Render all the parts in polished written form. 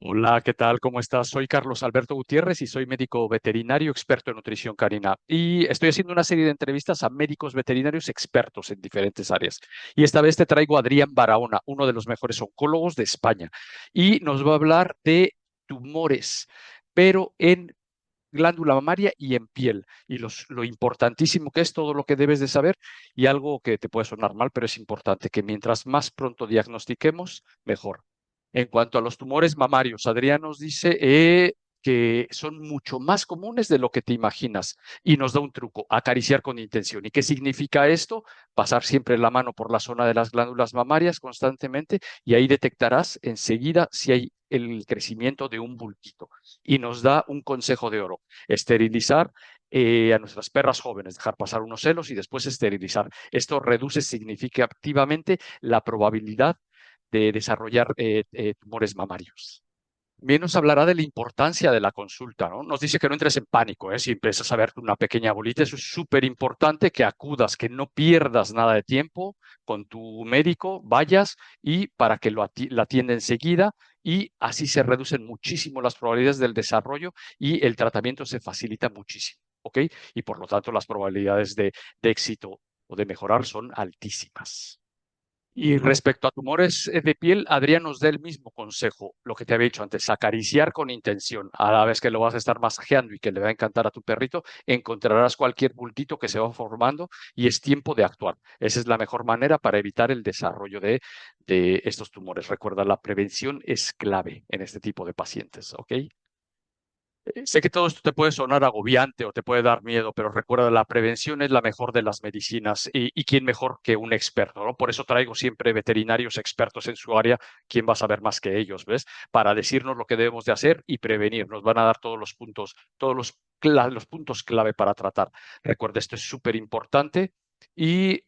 Hola, ¿qué tal? ¿Cómo estás? Soy Carlos Alberto Gutiérrez y soy médico veterinario experto en nutrición canina. Y estoy haciendo una serie de entrevistas a médicos veterinarios expertos en diferentes áreas. Y esta vez te traigo a Adrián Barahona, uno de los mejores oncólogos de España. Y nos va a hablar de tumores, pero en glándula mamaria y en piel. Y lo importantísimo que es todo lo que debes de saber y algo que te puede sonar mal, pero es importante, que mientras más pronto diagnostiquemos, mejor. En cuanto a los tumores mamarios, Adrián nos dice que son mucho más comunes de lo que te imaginas y nos da un truco: acariciar con intención. ¿Y qué significa esto? Pasar siempre la mano por la zona de las glándulas mamarias constantemente y ahí detectarás enseguida si hay el crecimiento de un bultito. Y nos da un consejo de oro: esterilizar a nuestras perras jóvenes, dejar pasar unos celos y después esterilizar. Esto reduce significativamente la probabilidad de desarrollar tumores mamarios. Bien, nos hablará de la importancia de la consulta, ¿no? Nos dice que no entres en pánico, ¿eh? Si empiezas a ver una pequeña bolita, eso es súper importante, que acudas, que no pierdas nada de tiempo con tu médico, vayas y para que la atienda enseguida, y así se reducen muchísimo las probabilidades del desarrollo y el tratamiento se facilita muchísimo, ¿ok? Y por lo tanto las probabilidades de éxito o de mejorar son altísimas. Y respecto a tumores de piel, Adrián nos da el mismo consejo, lo que te había dicho antes: acariciar con intención. A la vez que lo vas a estar masajeando y que le va a encantar a tu perrito, encontrarás cualquier bultito que se va formando y es tiempo de actuar. Esa es la mejor manera para evitar el desarrollo de estos tumores. Recuerda, la prevención es clave en este tipo de pacientes, ¿ok? Sé que todo esto te puede sonar agobiante o te puede dar miedo, pero recuerda, la prevención es la mejor de las medicinas y quién mejor que un experto, ¿no? Por eso traigo siempre veterinarios expertos en su área. ¿Quién va a saber más que ellos, ves? Para decirnos lo que debemos de hacer y prevenir. Nos van a dar todos los puntos, los puntos clave para tratar. Recuerda, esto es súper importante y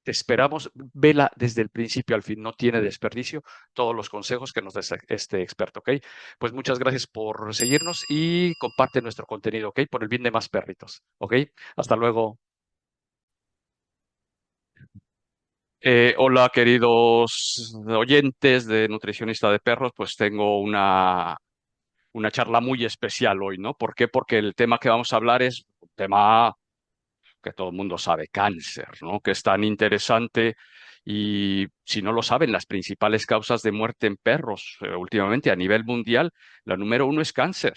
te esperamos. Vela desde el principio al fin, no tiene desperdicio todos los consejos que nos da este experto, ¿ok? Pues muchas gracias por seguirnos y comparte nuestro contenido, ¿ok? Por el bien de más perritos, ¿ok? Hasta luego. Hola, queridos oyentes de Nutricionista de Perros, pues tengo una charla muy especial hoy, ¿no? ¿Por qué? Porque el tema que vamos a hablar es un tema que todo el mundo sabe: cáncer, ¿no? Que es tan interesante. Y si no lo saben, las principales causas de muerte en perros últimamente a nivel mundial, la número uno es cáncer.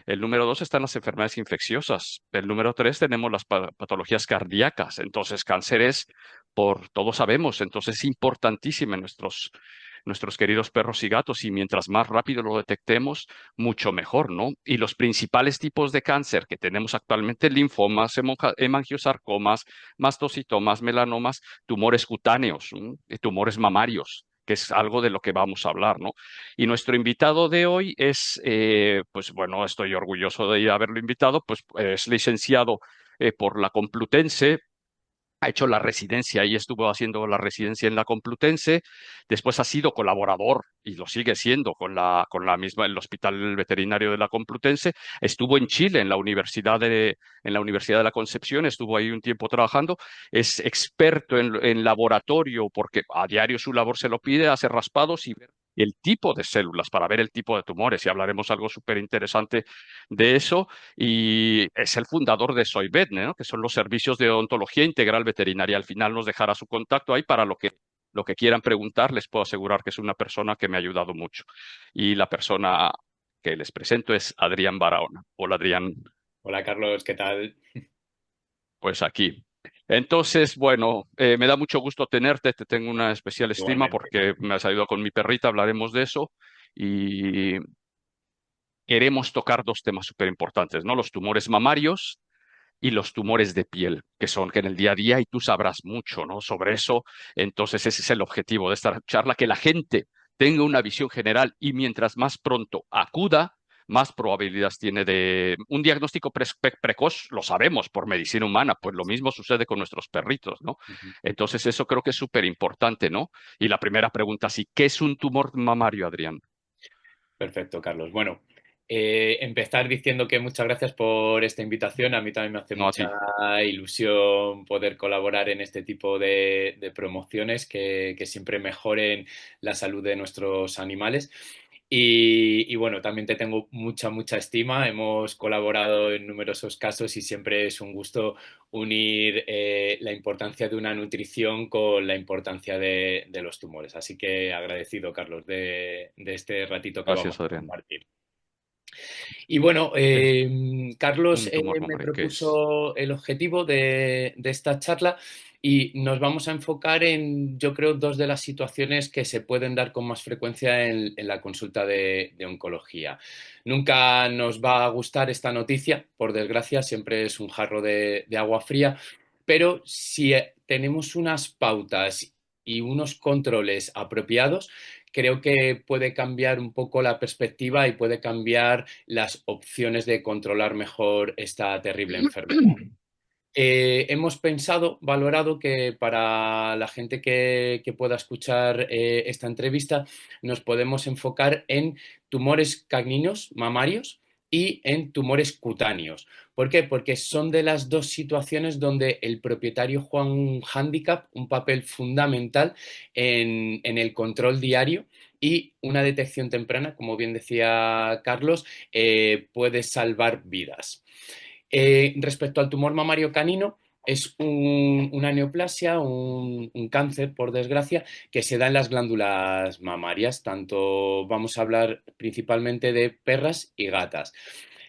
El número dos están las enfermedades infecciosas. El número tres tenemos las patologías cardíacas. Entonces, cáncer es, por todos sabemos, entonces es importantísimo en nuestros queridos perros y gatos. Y mientras más rápido lo detectemos, mucho mejor, ¿no? Y los principales tipos de cáncer que tenemos actualmente: linfomas, hemangiosarcomas, mastocitomas, melanomas, tumores cutáneos, tumores mamarios, que es algo de lo que vamos a hablar, ¿no? Y nuestro invitado de hoy es, pues bueno, estoy orgulloso de haberlo invitado, pues es licenciado por la Complutense. Ha hecho la residencia y estuvo haciendo la residencia en la Complutense. Después ha sido colaborador y lo sigue siendo con la misma, el Hospital Veterinario de la Complutense. Estuvo en Chile, en la Universidad de la Concepción, estuvo ahí un tiempo trabajando. Es experto en laboratorio porque a diario su labor se lo pide: hace raspados y ver el tipo de células para ver el tipo de tumores. Y hablaremos algo súper interesante de eso. Y es el fundador de SoyVet, ¿no? Que son los servicios de odontología integral veterinaria. Al final nos dejará su contacto ahí para lo que quieran preguntar. Les puedo asegurar que es una persona que me ha ayudado mucho. Y la persona que les presento es Adrián Barahona. Hola, Adrián. Hola Carlos, ¿qué tal? Pues aquí. Entonces, bueno, me da mucho gusto tenerte. Te tengo una especial estima Igualmente. porque me has ayudado con mi perrita. Hablaremos de eso. Y queremos tocar dos temas súper importantes, ¿no? Los tumores mamarios y los tumores de piel, que son que en el día a día, y tú sabrás mucho, ¿no? Sobre eso. Entonces, ese es el objetivo de esta charla: que la gente tenga una visión general y mientras más pronto acuda, más probabilidades tiene de un diagnóstico precoz. Lo sabemos por medicina humana, pues lo mismo sucede con nuestros perritos, ¿no? Ujú. Entonces, eso creo que es súper importante, ¿no? Y la primera pregunta, sí: ¿qué es un tumor mamario, Adrián? Perfecto, Carlos. Bueno, empezar diciendo que muchas gracias por esta invitación. A mí también me hace No, a mucha ti. ilusión poder colaborar en este tipo de promociones que siempre mejoren la salud de nuestros animales. Y bueno, también te tengo mucha estima. Hemos colaborado en numerosos casos y siempre es un gusto unir la importancia de una nutrición con la importancia de los tumores. Así que agradecido, Carlos, de este ratito que vamos Gracias, a Adrián. compartir. Y bueno, Es Carlos un tumor me mamario, ¿qué es? propuso el objetivo de esta charla y nos vamos a enfocar en, yo creo, dos de las situaciones que se pueden dar con más frecuencia en la consulta de oncología. Nunca nos va a gustar esta noticia, por desgracia, siempre es un jarro de agua fría, pero si tenemos unas pautas y unos controles apropiados, creo que puede cambiar un poco la perspectiva y puede cambiar las opciones de controlar mejor esta terrible enfermedad. Hemos pensado, valorado que para la gente que pueda escuchar esta entrevista nos podemos enfocar en tumores cagninos mamarios y en tumores cutáneos. ¿Por qué? Porque son de las dos situaciones donde el propietario juega un hándicap, un papel fundamental en el control diario y una detección temprana, como bien decía Carlos, puede salvar vidas. Respecto al tumor mamario canino, es una neoplasia, un cáncer, por desgracia, que se da en las glándulas mamarias. Tanto vamos a hablar principalmente de perras y gatas.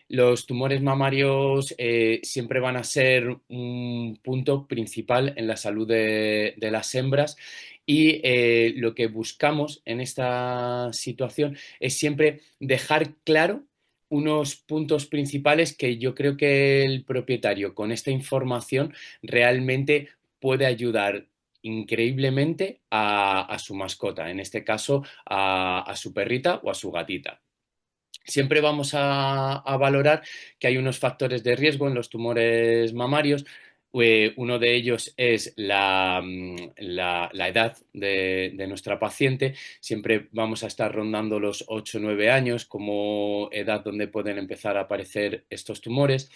Los tumores mamarios siempre van a ser un punto principal en la salud de las hembras y lo que buscamos en esta situación es siempre dejar claro unos puntos principales que yo creo que el propietario con esta información realmente puede ayudar increíblemente a su mascota, en este caso a su perrita o a su gatita. Siempre vamos a valorar que hay unos factores de riesgo en los tumores mamarios. Uno de ellos es la edad de nuestra paciente. Siempre vamos a estar rondando los 8 o 9 años como edad donde pueden empezar a aparecer estos tumores.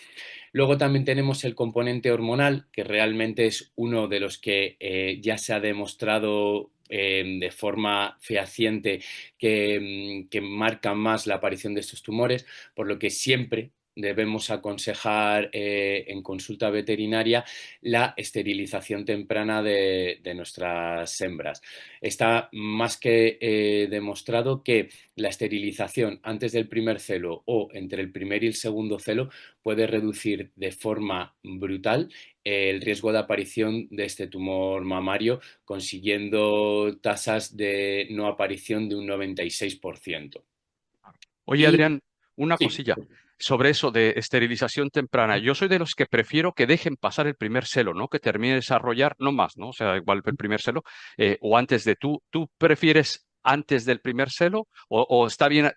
Luego también tenemos el componente hormonal, que realmente es uno de los que ya se ha demostrado de forma fehaciente que marcan más la aparición de estos tumores, por lo que siempre debemos aconsejar en consulta veterinaria la esterilización temprana de nuestras hembras. Está más que demostrado que la esterilización antes del primer celo o entre el primer y el segundo celo puede reducir de forma brutal el riesgo de aparición de este tumor mamario, consiguiendo tasas de no aparición de un 96%. Oye, Y Adrián, una sí, cosilla sobre eso de esterilización temprana. Yo soy de los que prefiero que dejen pasar el primer celo, ¿no? Que termine de desarrollar, no más, ¿no? O sea, igual el primer celo, o antes de ¿tú prefieres antes del primer celo o está bien,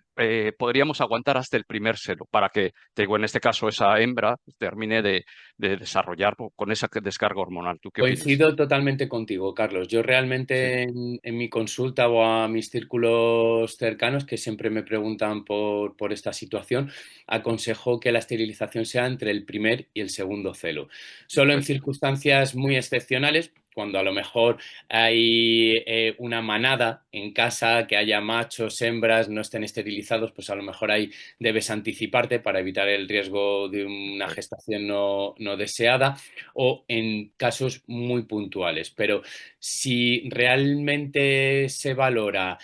podríamos aguantar hasta el primer celo para que, te digo, en este caso, esa hembra termine de desarrollar con esa descarga hormonal? ¿Tú qué opinas? coincido totalmente contigo, Carlos. Yo Sí, realmente en mi consulta o a mis círculos cercanos que siempre me preguntan por esta situación, aconsejo que la esterilización sea entre el primer y el segundo celo. Solo en perfecto. circunstancias muy excepcionales, cuando a lo mejor hay una manada en casa, que haya machos, hembras, no estén esterilizados, pues a lo mejor ahí debes anticiparte para evitar el riesgo de una Perfecto. gestación no deseada o en casos muy puntuales. Pero si realmente se valora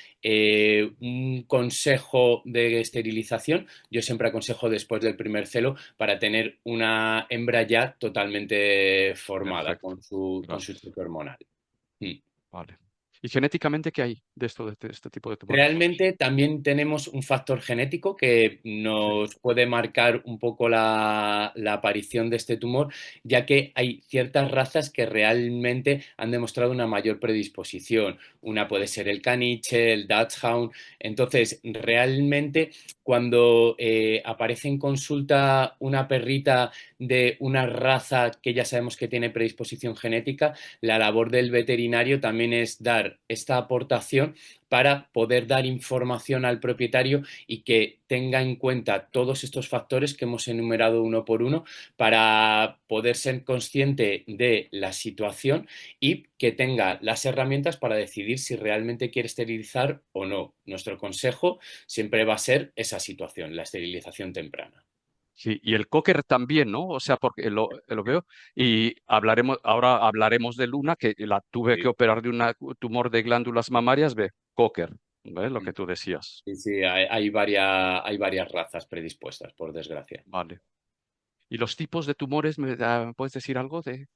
un consejo de esterilización, yo siempre aconsejo después del primer celo para tener una hembra ya totalmente formada Perfecto. con su Gracias. choque hormonal. Mm. Vale. ¿Y genéticamente qué hay de esto, de este tipo de tumores? Realmente también tenemos un factor genético que Sí, nos puede marcar un poco la aparición de este tumor, ya que hay ciertas razas que realmente han demostrado una mayor predisposición. Una puede ser el caniche, el dachshund. Entonces, realmente cuando aparece en consulta una perrita de una raza que ya sabemos que tiene predisposición genética, la labor del veterinario también es dar hacer esta aportación para poder dar información al propietario y que tenga en cuenta todos estos factores que hemos enumerado uno por uno para poder ser consciente de la situación y que tenga las herramientas para decidir si realmente quiere esterilizar o no. Nuestro consejo siempre va a ser esa situación, la esterilización temprana. Sí, y el cocker también, ¿no? O sea, porque lo veo y ahora hablaremos de Luna, que la tuve que Sí, operar de un tumor de glándulas mamarias, ve, cocker, ¿ves? Lo que tú decías. sí, sí, hay varias razas predispuestas, por desgracia. Vale. ¿Y los tipos de tumores, puedes decir algo de?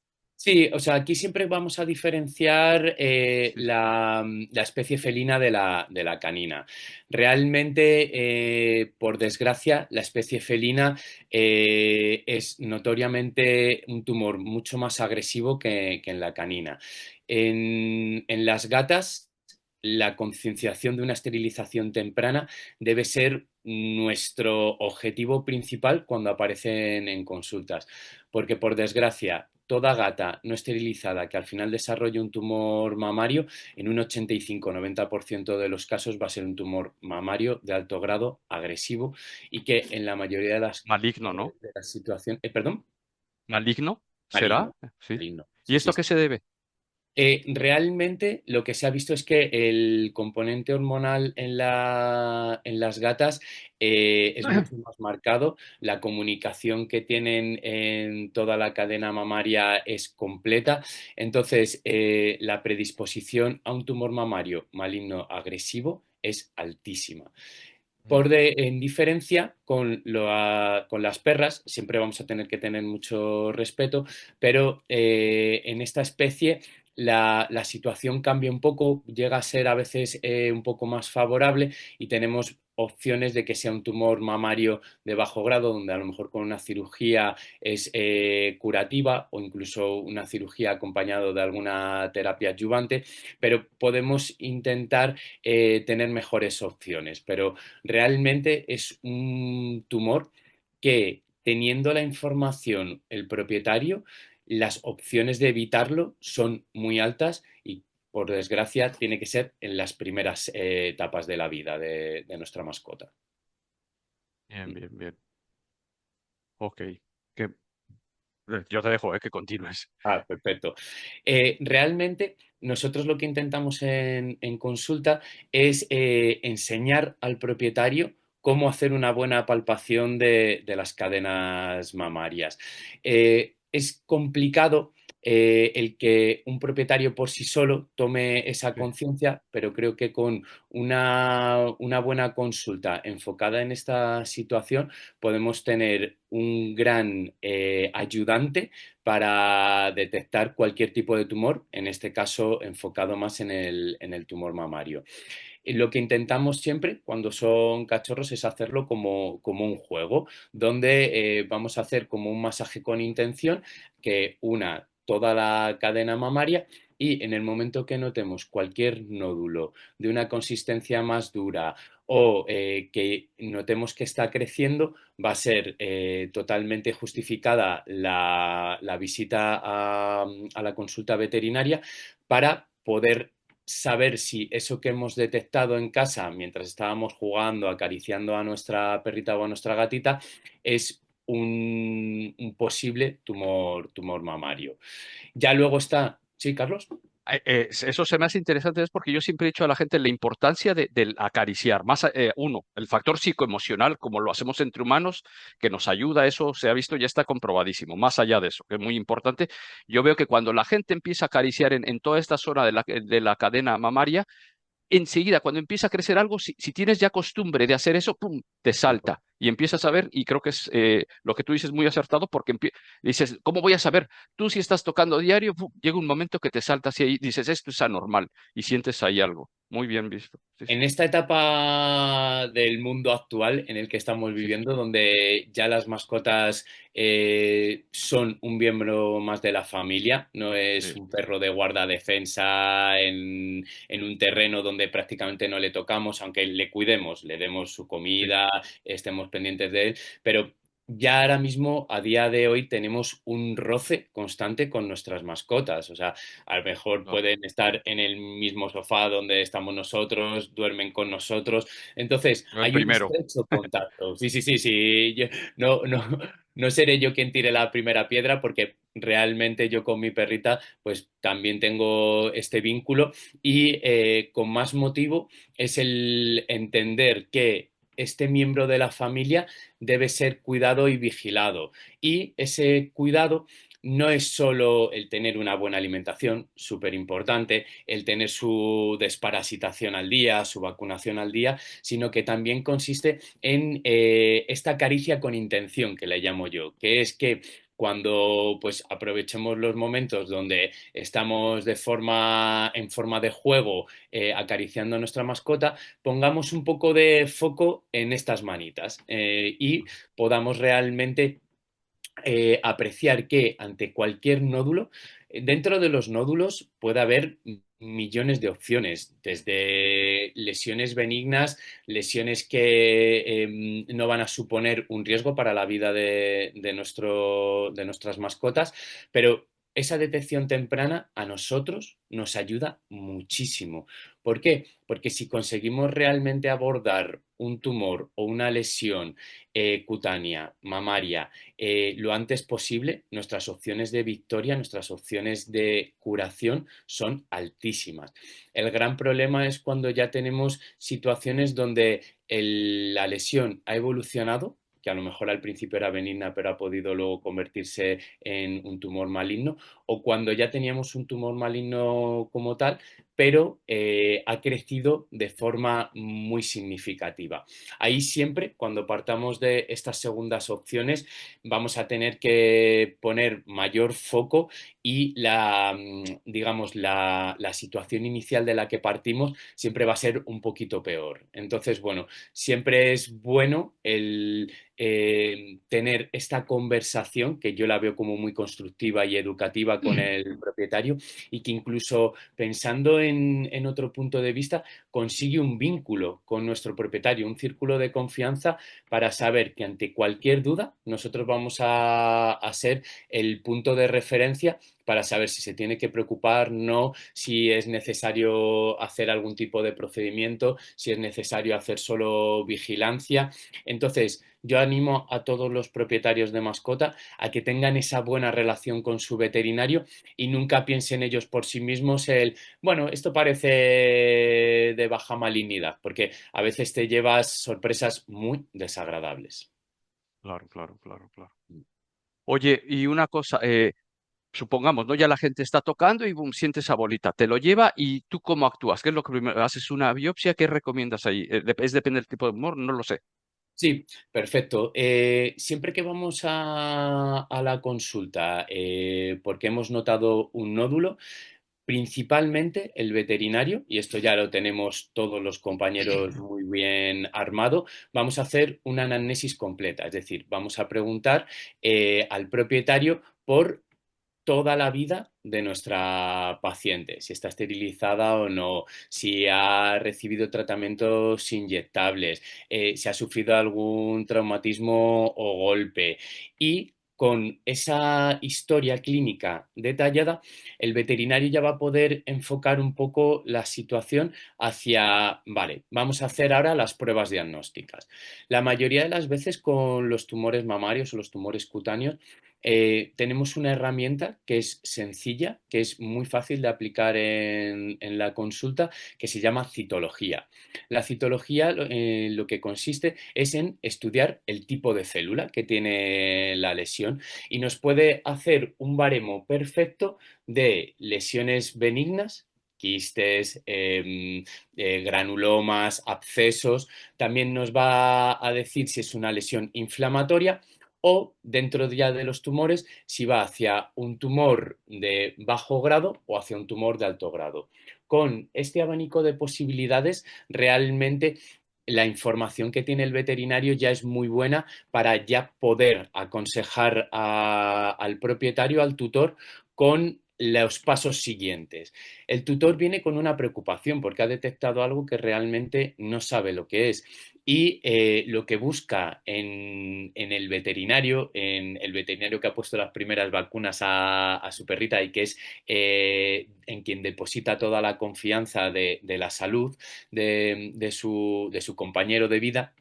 Sí, o sea, aquí siempre vamos a diferenciar Sí, sí. la especie felina de la canina. Realmente, por desgracia, la especie felina es notoriamente un tumor mucho más agresivo que en la canina. En las gatas, la concienciación de una esterilización temprana debe ser nuestro objetivo principal cuando aparecen en consultas, porque por desgracia, toda gata no esterilizada que al final desarrolle un tumor mamario, en un 85-90% de los casos va a ser un tumor mamario de alto grado, agresivo, y que en la mayoría Maligno, ¿no? de las situaciones, perdón, ¿Maligno? ¿Será? maligno, Sí. maligno, ¿Y sí, sí. esto a qué se debe? Realmente lo que se ha visto es que el componente hormonal en las gatas es mucho más marcado, la comunicación que tienen en toda la cadena mamaria es completa, entonces la predisposición a un tumor mamario maligno agresivo es altísima. En diferencia con las perras, siempre vamos a tener que tener mucho respeto, pero en esta especie la situación cambia un poco, llega a ser a veces un poco más favorable y tenemos opciones de que sea un tumor mamario de bajo grado, donde a lo mejor con una cirugía es curativa o incluso una cirugía acompañado de alguna terapia adyuvante, pero podemos intentar tener mejores opciones. Pero realmente es un tumor que, teniendo la información el propietario, las opciones de evitarlo son muy altas y, por desgracia, tiene que ser en las primeras etapas de la vida de nuestra mascota. Bien, bien, bien. Ok. Que, yo te dejo, que continúes. Ah, perfecto. Realmente nosotros lo que intentamos en consulta es enseñar al propietario cómo hacer una buena palpación de las cadenas mamarias. Es complicado el que un propietario por sí solo tome esa Sí. conciencia, pero creo que con una buena consulta enfocada en esta situación podemos tener un gran ayudante para detectar cualquier tipo de tumor, en este caso enfocado más en el tumor mamario. Y lo que intentamos siempre cuando son cachorros es hacerlo como un juego, donde vamos a hacer como un masaje con intención que una toda la cadena mamaria y en el momento que notemos cualquier nódulo de una consistencia más dura o que notemos que está creciendo, va a ser totalmente justificada la visita a la consulta veterinaria para poder saber si eso que hemos detectado en casa mientras estábamos jugando, acariciando a nuestra perrita o a nuestra gatita, es un posible tumor mamario. Ya luego está. Sí, Carlos. Eso se me hace interesante es porque yo siempre he dicho a la gente la importancia del acariciar. Uno, el factor psicoemocional, como lo hacemos entre humanos, que nos ayuda, eso se ha visto, ya está comprobadísimo. Más allá de eso, que es muy importante, yo veo que cuando la gente empieza a acariciar en toda esta zona de la cadena mamaria, enseguida, cuando empieza a crecer algo, si tienes ya costumbre de hacer eso, ¡pum!, te salta y empiezas a ver, y creo que es lo que tú dices muy acertado, porque dices, ¿cómo voy a saber? Tú si estás tocando diario, ¡pum!, llega un momento que te saltas y ahí dices, esto es anormal, y sientes ahí algo. Muy bien visto. Sí, sí, En esta etapa del mundo actual en el que estamos sí, sí, viviendo, donde ya las mascotas son un miembro más de la familia, no es sí. un perro de guarda defensa en un terreno donde prácticamente no le tocamos, aunque le cuidemos, le demos su Sí. comida, estemos pendientes de él, pero ya ahora mismo, a día de hoy, tenemos un roce constante con nuestras mascotas. O sea, a lo mejor Claro. pueden estar en el mismo sofá donde estamos nosotros, duermen con nosotros. Entonces, Yo el hay un primero. estrecho contacto. Sí, sí, sí, sí. No, no, no seré yo quien tire la primera piedra porque realmente yo con mi perrita pues también tengo este vínculo y con más motivo es el entender que este miembro de la familia debe ser cuidado y vigilado. Y ese cuidado no es solo el tener una buena alimentación, súper importante, el tener su desparasitación al día, su vacunación al día, sino que también consiste en esta caricia con intención que le llamo yo, que es que cuando pues aprovechemos los momentos donde estamos en forma de juego acariciando a nuestra mascota, pongamos un poco de foco en estas manitas y podamos realmente apreciar que ante cualquier nódulo, dentro de los nódulos puede haber millones de opciones, desde lesiones benignas, lesiones que no van a suponer un riesgo para la vida de nuestras mascotas, pero esa detección temprana a nosotros nos ayuda muchísimo. ¿Por qué? Porque si conseguimos realmente abordar un tumor o una lesión cutánea, mamaria, lo antes posible, nuestras opciones de victoria, nuestras opciones de curación son altísimas. El gran problema es cuando ya tenemos situaciones donde la lesión ha evolucionado, que a lo mejor al principio era benigna, pero ha podido luego convertirse en un tumor maligno, o cuando ya teníamos un tumor maligno como tal, pero ha crecido de forma muy significativa. Ahí siempre, cuando partamos de estas segundas opciones, vamos a tener que poner mayor foco y digamos, la situación inicial de la que partimos siempre va a ser un poquito peor. Entonces, bueno, siempre es bueno el tener esta conversación, que yo la veo como muy constructiva y educativa con el propietario, y que incluso pensando en otro punto de vista, consigue un vínculo con nuestro propietario, un círculo de confianza para saber que ante cualquier duda nosotros vamos a ser el punto de referencia para saber si se tiene que preocupar, no, si es necesario hacer algún tipo de procedimiento, si es necesario hacer solo vigilancia. Entonces, yo animo a todos los propietarios de mascota a que tengan esa buena relación con su veterinario y nunca piensen ellos por sí mismos bueno, esto parece de baja malignidad, porque a veces te llevas sorpresas muy desagradables. Claro, claro, claro, claro. Oye, y una cosa, supongamos, ¿no? Ya la gente está tocando y boom, siente esa bolita, te lo lleva y tú cómo actúas, ¿qué es lo que primero haces? ¿Una biopsia? ¿Qué recomiendas ahí? Es depende del tipo de humor, no lo sé. Sí, perfecto. Siempre que vamos a la consulta porque hemos notado un nódulo, principalmente el veterinario, y esto ya lo tenemos todos los compañeros muy bien armado, vamos a hacer una anamnesis completa, es decir, vamos a preguntar al propietario por toda la vida de nuestra paciente, si está esterilizada o no, si ha recibido tratamientos inyectables, si ha sufrido algún traumatismo o golpe. Y con esa historia clínica detallada, el veterinario ya va a poder enfocar un poco la situación hacia, vale, vamos a hacer ahora las pruebas diagnósticas. La mayoría de las veces con los tumores mamarios o los tumores cutáneos, tenemos una herramienta que es sencilla, que es muy fácil de aplicar en la consulta, que se llama citología. La citología lo que consiste es en estudiar el tipo de célula que tiene la lesión y nos puede hacer un baremo perfecto de lesiones benignas, quistes, granulomas, abscesos. También nos va a decir si es una lesión inflamatoria o dentro ya de los tumores si va hacia un tumor de bajo grado o hacia un tumor de alto grado. Con este abanico de posibilidades, realmente la información que tiene el veterinario ya es muy buena para ya poder aconsejar al propietario, al tutor, con los pasos siguientes. El tutor viene con una preocupación porque ha detectado algo que realmente no sabe lo que es. Y lo que busca en el veterinario que ha puesto las primeras vacunas a su perrita y que es en quien deposita toda la confianza de la salud de su compañero de vida,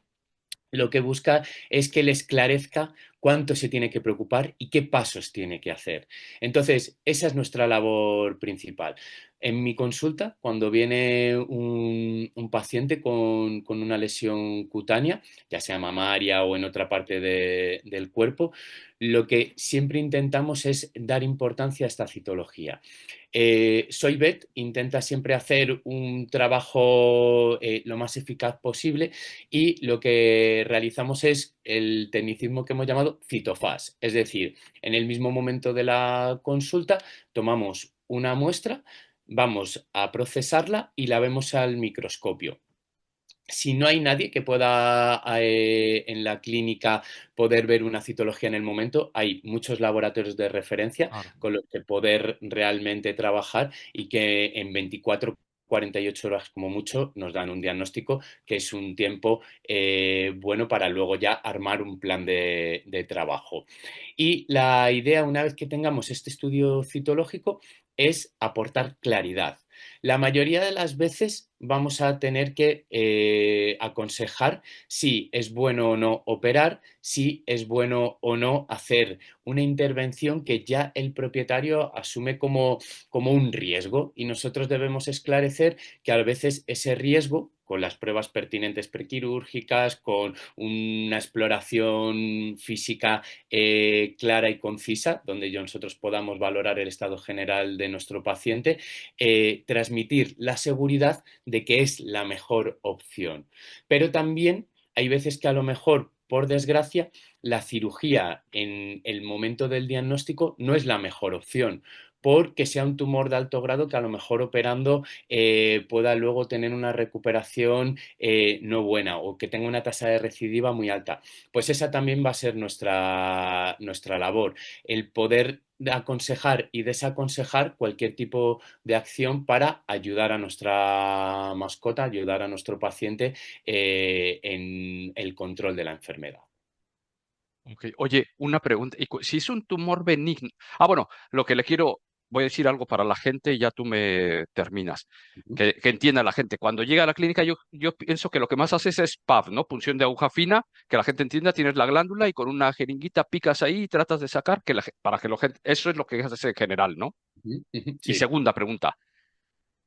lo que busca es que le esclarezca cuánto se tiene que preocupar y qué pasos tiene que hacer. Entonces, esa es nuestra labor principal. En mi consulta, cuando viene un paciente con una lesión cutánea, ya sea mamaria o en otra parte del cuerpo, lo que siempre intentamos es dar importancia a esta citología. Soybet intenta siempre hacer un trabajo lo más eficaz posible y lo que realizamos es el tecnicismo que hemos llamado citofás, es decir, en el mismo momento de la consulta tomamos una muestra, vamos a procesarla y la vemos al microscopio. Si no hay nadie que pueda en la clínica poder ver una citología en el momento, hay muchos laboratorios de referencia Claro. con los que poder realmente trabajar y que en 24 48 horas como mucho nos dan un diagnóstico que es un tiempo bueno para luego ya armar un plan de trabajo. Y la idea, una vez que tengamos este estudio citológico, es aportar claridad. La mayoría de las veces vamos a tener que aconsejar si es bueno o no operar, si es bueno o no hacer una intervención que ya el propietario asume como un riesgo y nosotros debemos esclarecer que a veces ese riesgo con las pruebas pertinentes prequirúrgicas, con una exploración física clara y concisa, donde nosotros podamos valorar el estado general de nuestro paciente, transmitir la seguridad de que es la mejor opción. Pero también hay veces que a lo mejor, por desgracia, la cirugía en el momento del diagnóstico no es la mejor opción porque sea un tumor de alto grado que a lo mejor operando pueda luego tener una recuperación no buena o que tenga una tasa de recidiva muy alta. Pues esa también va a ser nuestra labor, el poder aconsejar y desaconsejar cualquier tipo de acción para ayudar a nuestra mascota, ayudar a nuestro paciente en el control de la enfermedad. Ok. Oye, una pregunta. Si es un tumor benigno. Bueno, lo que le quiero, voy a decir algo para la gente y ya tú me terminas. Ujú, Que entienda la gente. Cuando llega a la clínica, yo pienso que lo que más haces es PAF, ¿no? Punción de aguja fina, que la gente entienda, tienes la glándula y con una jeringuita picas ahí y tratas de sacar, para que la gente, eso es lo que haces en general, ¿no? ujú, ujú. Y Sí. segunda pregunta,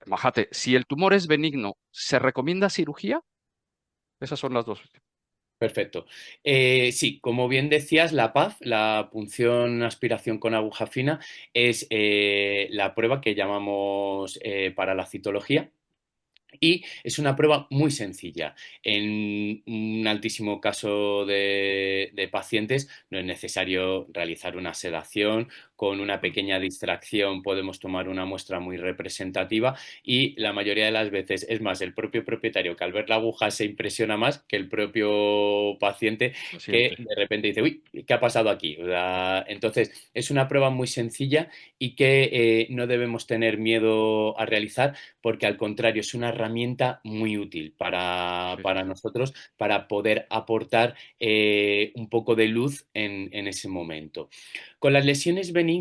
Majate, si el tumor es benigno, ¿se recomienda cirugía? Esas son las dos. Perfecto. Sí, como bien decías, la PAF, la punción aspiración con aguja fina, es la prueba que llamamos para la citología. Y es una prueba muy sencilla. En un altísimo caso de pacientes no es necesario realizar una sedación. Con una pequeña distracción podemos tomar una muestra muy representativa y la mayoría de las veces, es más, el propio propietario que al ver la aguja se impresiona más que el propio paciente que Paciente. de repente dice, uy, ¿qué ha pasado aquí? O sea, entonces, es una prueba muy sencilla y que no debemos tener miedo a realizar porque al contrario es una herramienta muy útil para Perfecto. nosotros para poder aportar un poco de luz en ese momento. Con las lesiones benignas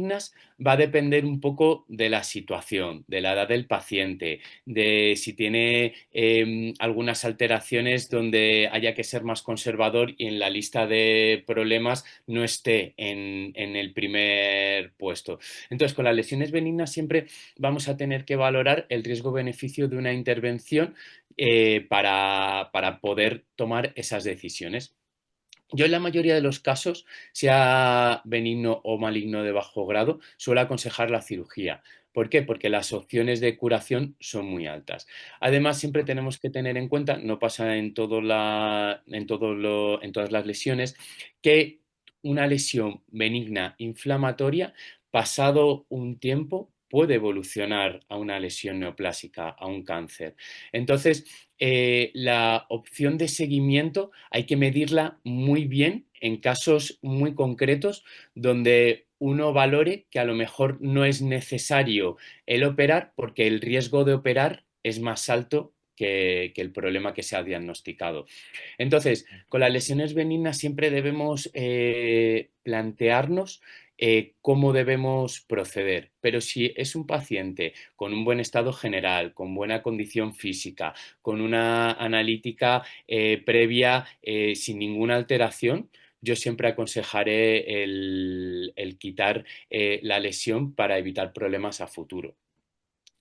va a depender un poco de la situación, de la edad del paciente, de si tiene algunas alteraciones donde haya que ser más conservador y en la lista de problemas no esté en el primer puesto. Entonces, con las lesiones benignas siempre vamos a tener que valorar el riesgo-beneficio de una intervención para poder tomar esas decisiones. Yo en la mayoría de los casos, sea benigno o maligno de bajo grado, suelo aconsejar la cirugía. ¿Por qué? Porque las opciones de curación son muy altas. Además, siempre tenemos que tener en cuenta, no pasa en todas las lesiones, que una lesión benigna inflamatoria, pasado un tiempo, puede evolucionar a una lesión neoplásica, a un cáncer. Entonces, la opción de seguimiento hay que medirla muy bien en casos muy concretos donde uno valore que a lo mejor no es necesario el operar porque el riesgo de operar es más alto que el problema que se ha diagnosticado. Entonces, con las lesiones benignas siempre debemos plantearnos cómo debemos proceder. Pero si es un paciente con un buen estado general, con buena condición física, con una analítica previa sin ninguna alteración, yo siempre aconsejaré el quitar la lesión para evitar problemas a futuro.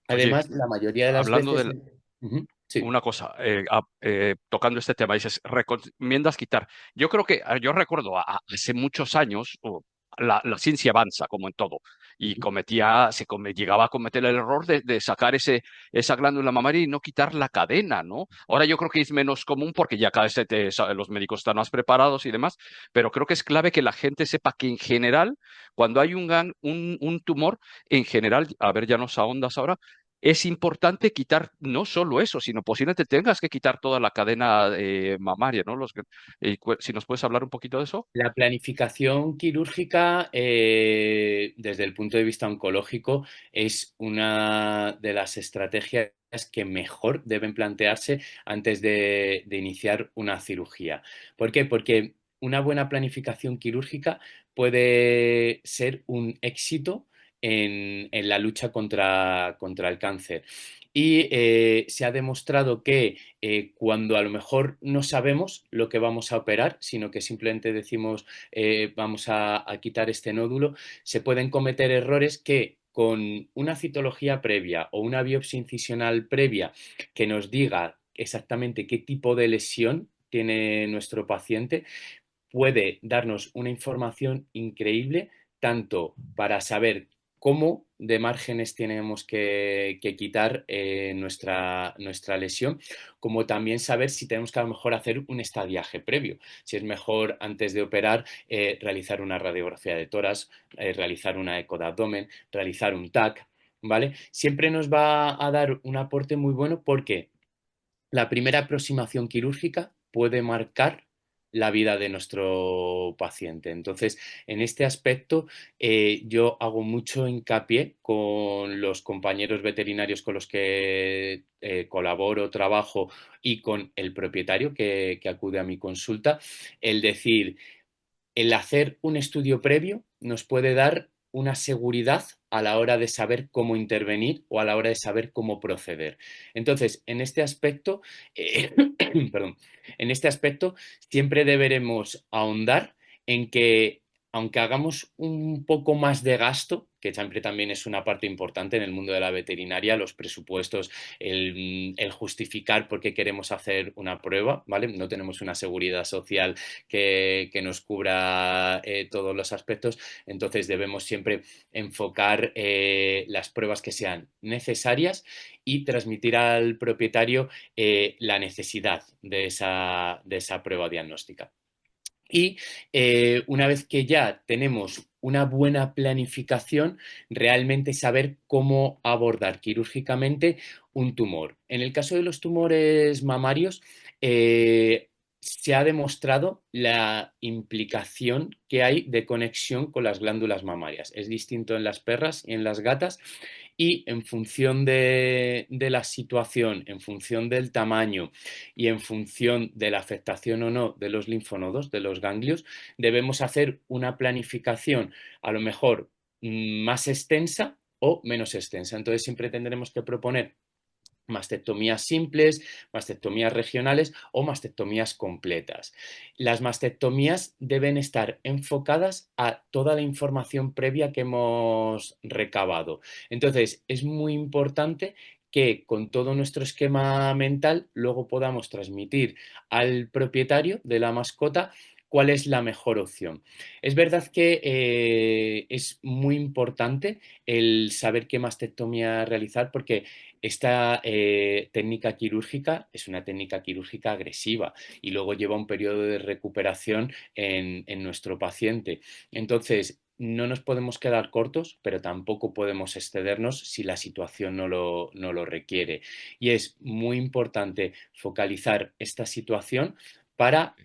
Oye, Además, la mayoría de las hablando veces... del, Ujú, sí. una cosa, tocando este tema, dices, recomiendas quitar. Yo creo que, yo recuerdo hace muchos años, la ciencia avanza, como en todo, y Ujú. llegaba a cometer el error de sacar esa glándula mamaria y no quitar la cadena, ¿no? Ahora yo creo que es menos común porque ya cada vez los médicos están más preparados y demás, pero creo que es clave que la gente sepa que en general, cuando hay un tumor, en general, a ver, ya nos ahondas ahora, es importante quitar no solo eso, sino posiblemente tengas que quitar toda la cadena mamaria, ¿no? Si nos puedes hablar un poquito de eso. La planificación quirúrgica, desde el punto de vista oncológico, es una de las estrategias que mejor deben plantearse antes de iniciar una cirugía. ¿Por qué? Porque una buena planificación quirúrgica puede ser un éxito en la lucha contra el cáncer. Y se ha demostrado que cuando a lo mejor no sabemos lo que vamos a operar, sino que simplemente decimos vamos a quitar este nódulo, se pueden cometer errores que con una citología previa o una biopsia incisional previa que nos diga exactamente qué tipo de lesión tiene nuestro paciente, puede darnos una información increíble, tanto para saber cómo de márgenes tenemos que quitar nuestra lesión, como también saber si tenemos que a lo mejor hacer un estadiaje previo, si es mejor antes de operar realizar una radiografía de tórax, realizar una eco de abdomen, realizar un TAC, ¿vale? Siempre nos va a dar un aporte muy bueno porque la primera aproximación quirúrgica puede marcar la vida de nuestro paciente. Entonces, en este aspecto, yo hago mucho hincapié con los compañeros veterinarios con los que colaboro, trabajo y con el propietario que acude a mi consulta, el decir, el hacer un estudio previo nos puede dar una seguridad a la hora de saber cómo intervenir o a la hora de saber cómo proceder. Entonces, en este aspecto, perdón, en este aspecto siempre deberemos ahondar en que aunque hagamos un poco más de gasto, que siempre también es una parte importante en el mundo de la veterinaria, los presupuestos, el justificar por qué queremos hacer una prueba, ¿vale? No tenemos una seguridad social que nos cubra todos los aspectos, entonces debemos siempre enfocar las pruebas que sean necesarias y transmitir al propietario la necesidad de esa prueba diagnóstica. Y una vez que ya tenemos una buena planificación, realmente saber cómo abordar quirúrgicamente un tumor. En el caso de los tumores mamarios, se ha demostrado la implicación que hay de conexión con las glándulas mamarias. Es distinto en las perras y en las gatas y en función de la situación, en función del tamaño y en función de la afectación o no de los linfonodos, de los ganglios, debemos hacer una planificación a lo mejor más extensa o menos extensa. Entonces siempre tendremos que proponer mastectomías simples, mastectomías regionales o mastectomías completas. Las mastectomías deben estar enfocadas a toda la información previa que hemos recabado. Entonces, es muy importante que con todo nuestro esquema mental luego podamos transmitir al propietario de la mascota cuál es la mejor opción. Es verdad que es muy importante el saber qué mastectomía realizar porque esta técnica quirúrgica es una técnica quirúrgica agresiva y luego lleva un periodo de recuperación en nuestro paciente. Entonces, no nos podemos quedar cortos, pero tampoco podemos excedernos si la situación no lo requiere. Y es muy importante focalizar esta situación para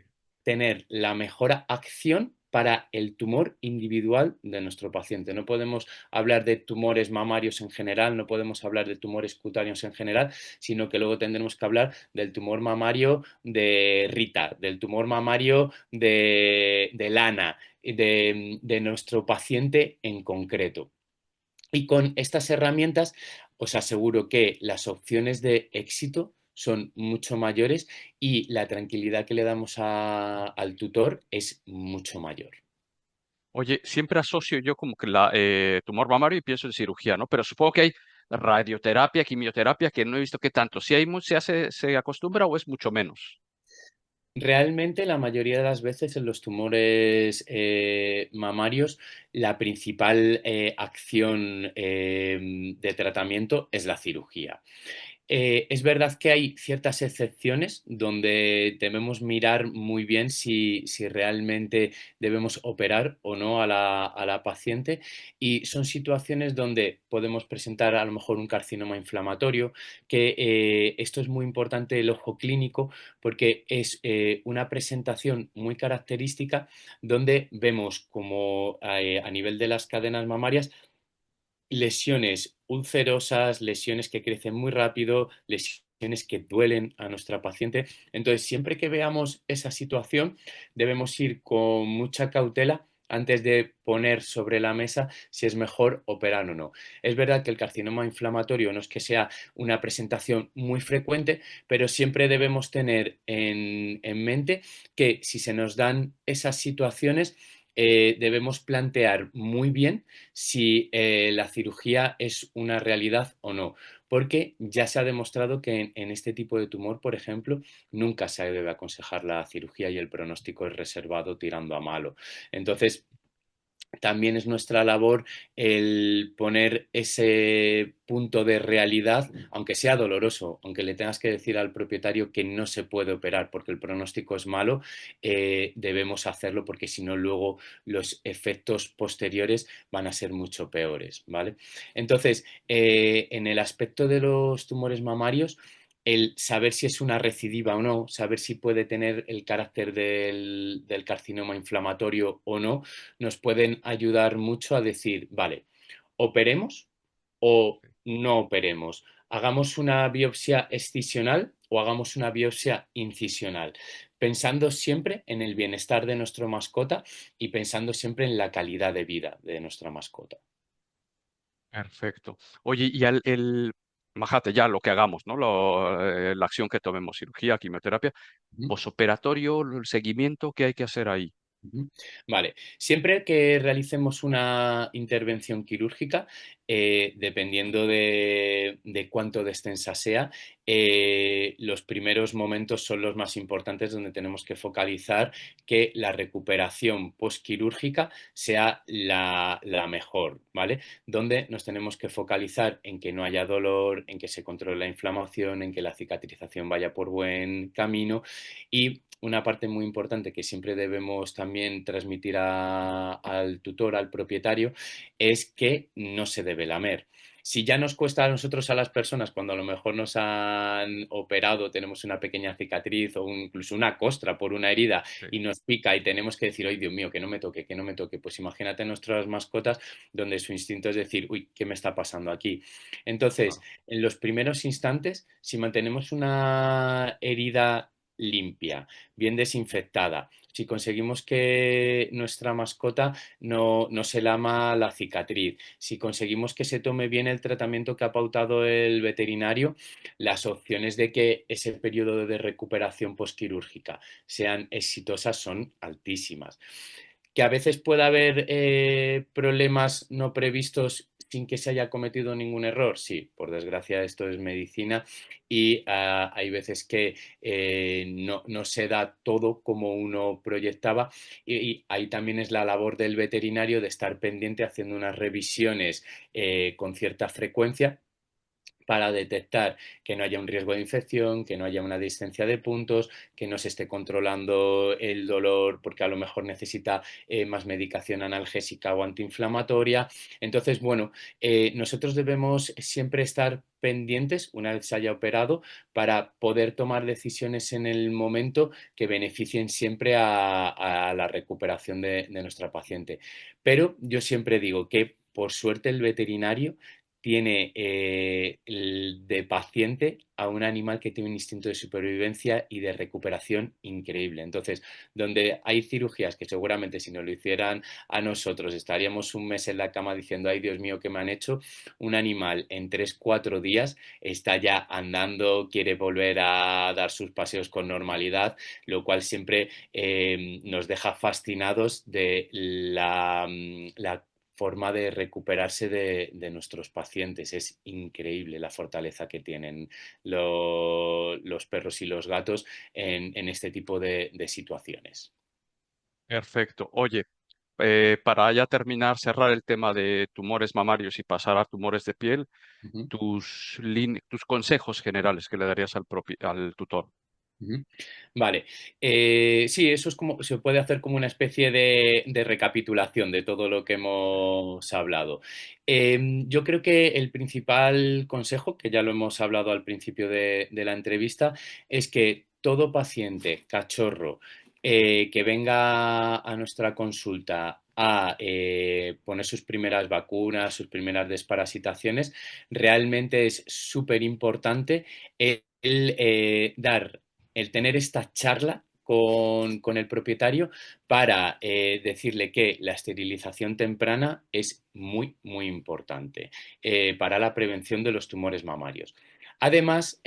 tener la mejor acción para el tumor individual de nuestro paciente. No podemos hablar de tumores mamarios en general, no podemos hablar de tumores cutáneos en general, sino que luego tendremos que hablar del tumor mamario de Rita, del tumor mamario de Lana, de nuestro paciente en concreto. Y con estas herramientas os aseguro que las opciones de éxito son mucho mayores y la tranquilidad que le damos al tutor es mucho mayor. Oye, siempre asocio yo como que la tumor mamario y pienso en cirugía, ¿no? Pero supongo que hay radioterapia, quimioterapia, que no he visto qué tanto. Si hay, se hace, se acostumbra o es mucho menos. Realmente la mayoría de las veces en los tumores mamarios la principal acción de tratamiento es la cirugía. Es verdad que hay ciertas excepciones donde debemos mirar muy bien si realmente debemos operar o no a la paciente y son situaciones donde podemos presentar a lo mejor un carcinoma inflamatorio, que esto es muy importante el ojo clínico porque es una presentación muy característica donde vemos como a nivel de las cadenas mamarias lesiones ulcerosas, lesiones que crecen muy rápido, lesiones que duelen a nuestra paciente. Entonces, siempre que veamos esa situación, debemos ir con mucha cautela antes de poner sobre la mesa si es mejor operar o no. Es verdad que el carcinoma inflamatorio no es que sea una presentación muy frecuente, pero siempre debemos tener en mente que si se nos dan esas situaciones, debemos plantear muy bien si la cirugía es una realidad o no, porque ya se ha demostrado que en este tipo de tumor, por ejemplo, nunca se debe aconsejar la cirugía y el pronóstico es reservado tirando a malo. Entonces, también es nuestra labor el poner ese punto de realidad, aunque sea doloroso, aunque le tengas que decir al propietario que no se puede operar porque el pronóstico es malo, debemos hacerlo porque si no luego los efectos posteriores van a ser mucho peores, ¿vale? Entonces, en el aspecto de los tumores mamarios, el saber si es una recidiva o no, saber si puede tener el carácter del carcinoma inflamatorio o no, nos pueden ayudar mucho a decir, vale, operemos o no operemos, hagamos una biopsia excisional o hagamos una biopsia incisional, pensando siempre en el bienestar de nuestra mascota y pensando siempre en la calidad de vida de nuestra mascota. Perfecto. Oye, y majate, ya lo que hagamos, ¿no? La acción que tomemos, cirugía, quimioterapia, posoperatorio, el seguimiento, ¿qué hay que hacer ahí? Ujú. Vale, siempre que realicemos una intervención quirúrgica, dependiendo de cuánto de extensa sea, los primeros momentos son los más importantes donde tenemos que focalizar que la recuperación postquirúrgica sea la mejor, ¿vale? Donde nos tenemos que focalizar en que no haya dolor, en que se controle la inflamación, en que la cicatrización vaya por buen camino y una parte muy importante que siempre debemos también transmitir al tutor, al propietario, es que no se debe lamer. Si ya nos cuesta a nosotros, a las personas, cuando a lo mejor nos han operado, tenemos una pequeña cicatriz o incluso una costra por una herida Sí, y nos pica y tenemos que decir, ¡ay, Dios mío, que no me toque, que no me toque! Pues imagínate nuestras mascotas donde su instinto es decir, uy, ¿qué me está pasando aquí? Entonces, claro. en los primeros instantes, si mantenemos una herida limpia, bien desinfectada. Si conseguimos que nuestra mascota no se lama la cicatriz, si conseguimos que se tome bien el tratamiento que ha pautado el veterinario, las opciones de que ese periodo de recuperación postquirúrgica sean exitosas son altísimas. Que a veces pueda haber problemas no previstos sin que se haya cometido ningún error. Sí, por desgracia esto es medicina y hay veces que no se da todo como uno proyectaba y ahí también es la labor del veterinario de estar pendiente haciendo unas revisiones con cierta frecuencia para detectar que no haya un riesgo de infección, que no haya una distancia de puntos, que no se esté controlando el dolor porque a lo mejor necesita más medicación analgésica o antiinflamatoria. Entonces, bueno, nosotros debemos siempre estar pendientes una vez se haya operado para poder tomar decisiones en el momento que beneficien siempre a la recuperación de nuestra paciente. Pero yo siempre digo que por suerte el veterinario tiene de paciente a un animal que tiene un instinto de supervivencia y de recuperación increíble. Entonces, donde hay cirugías que seguramente si nos lo hicieran a nosotros estaríamos un mes en la cama diciendo, ay Dios mío, ¿qué me han hecho? Un animal en 3 4 días está ya andando, quiere volver a dar sus paseos con normalidad, lo cual siempre nos deja fascinados de la forma de recuperarse de nuestros pacientes. Es increíble la fortaleza que tienen los perros y los gatos en este tipo de situaciones. Perfecto. Oye, para ya terminar, cerrar el tema de tumores mamarios y pasar a tumores de piel, Ujú. tus consejos generales que le darías al tutor. Ujú. Vale, sí, eso es como, se puede hacer como una especie de recapitulación de todo lo que hemos hablado. Yo creo que el principal consejo, que ya lo hemos hablado al principio de la entrevista, es que todo paciente cachorro que venga a nuestra consulta a poner sus primeras vacunas, sus primeras desparasitaciones, realmente es súper importante dar el tener esta charla con el propietario para decirle que la esterilización temprana es muy, muy importante para la prevención de los tumores mamarios. Además,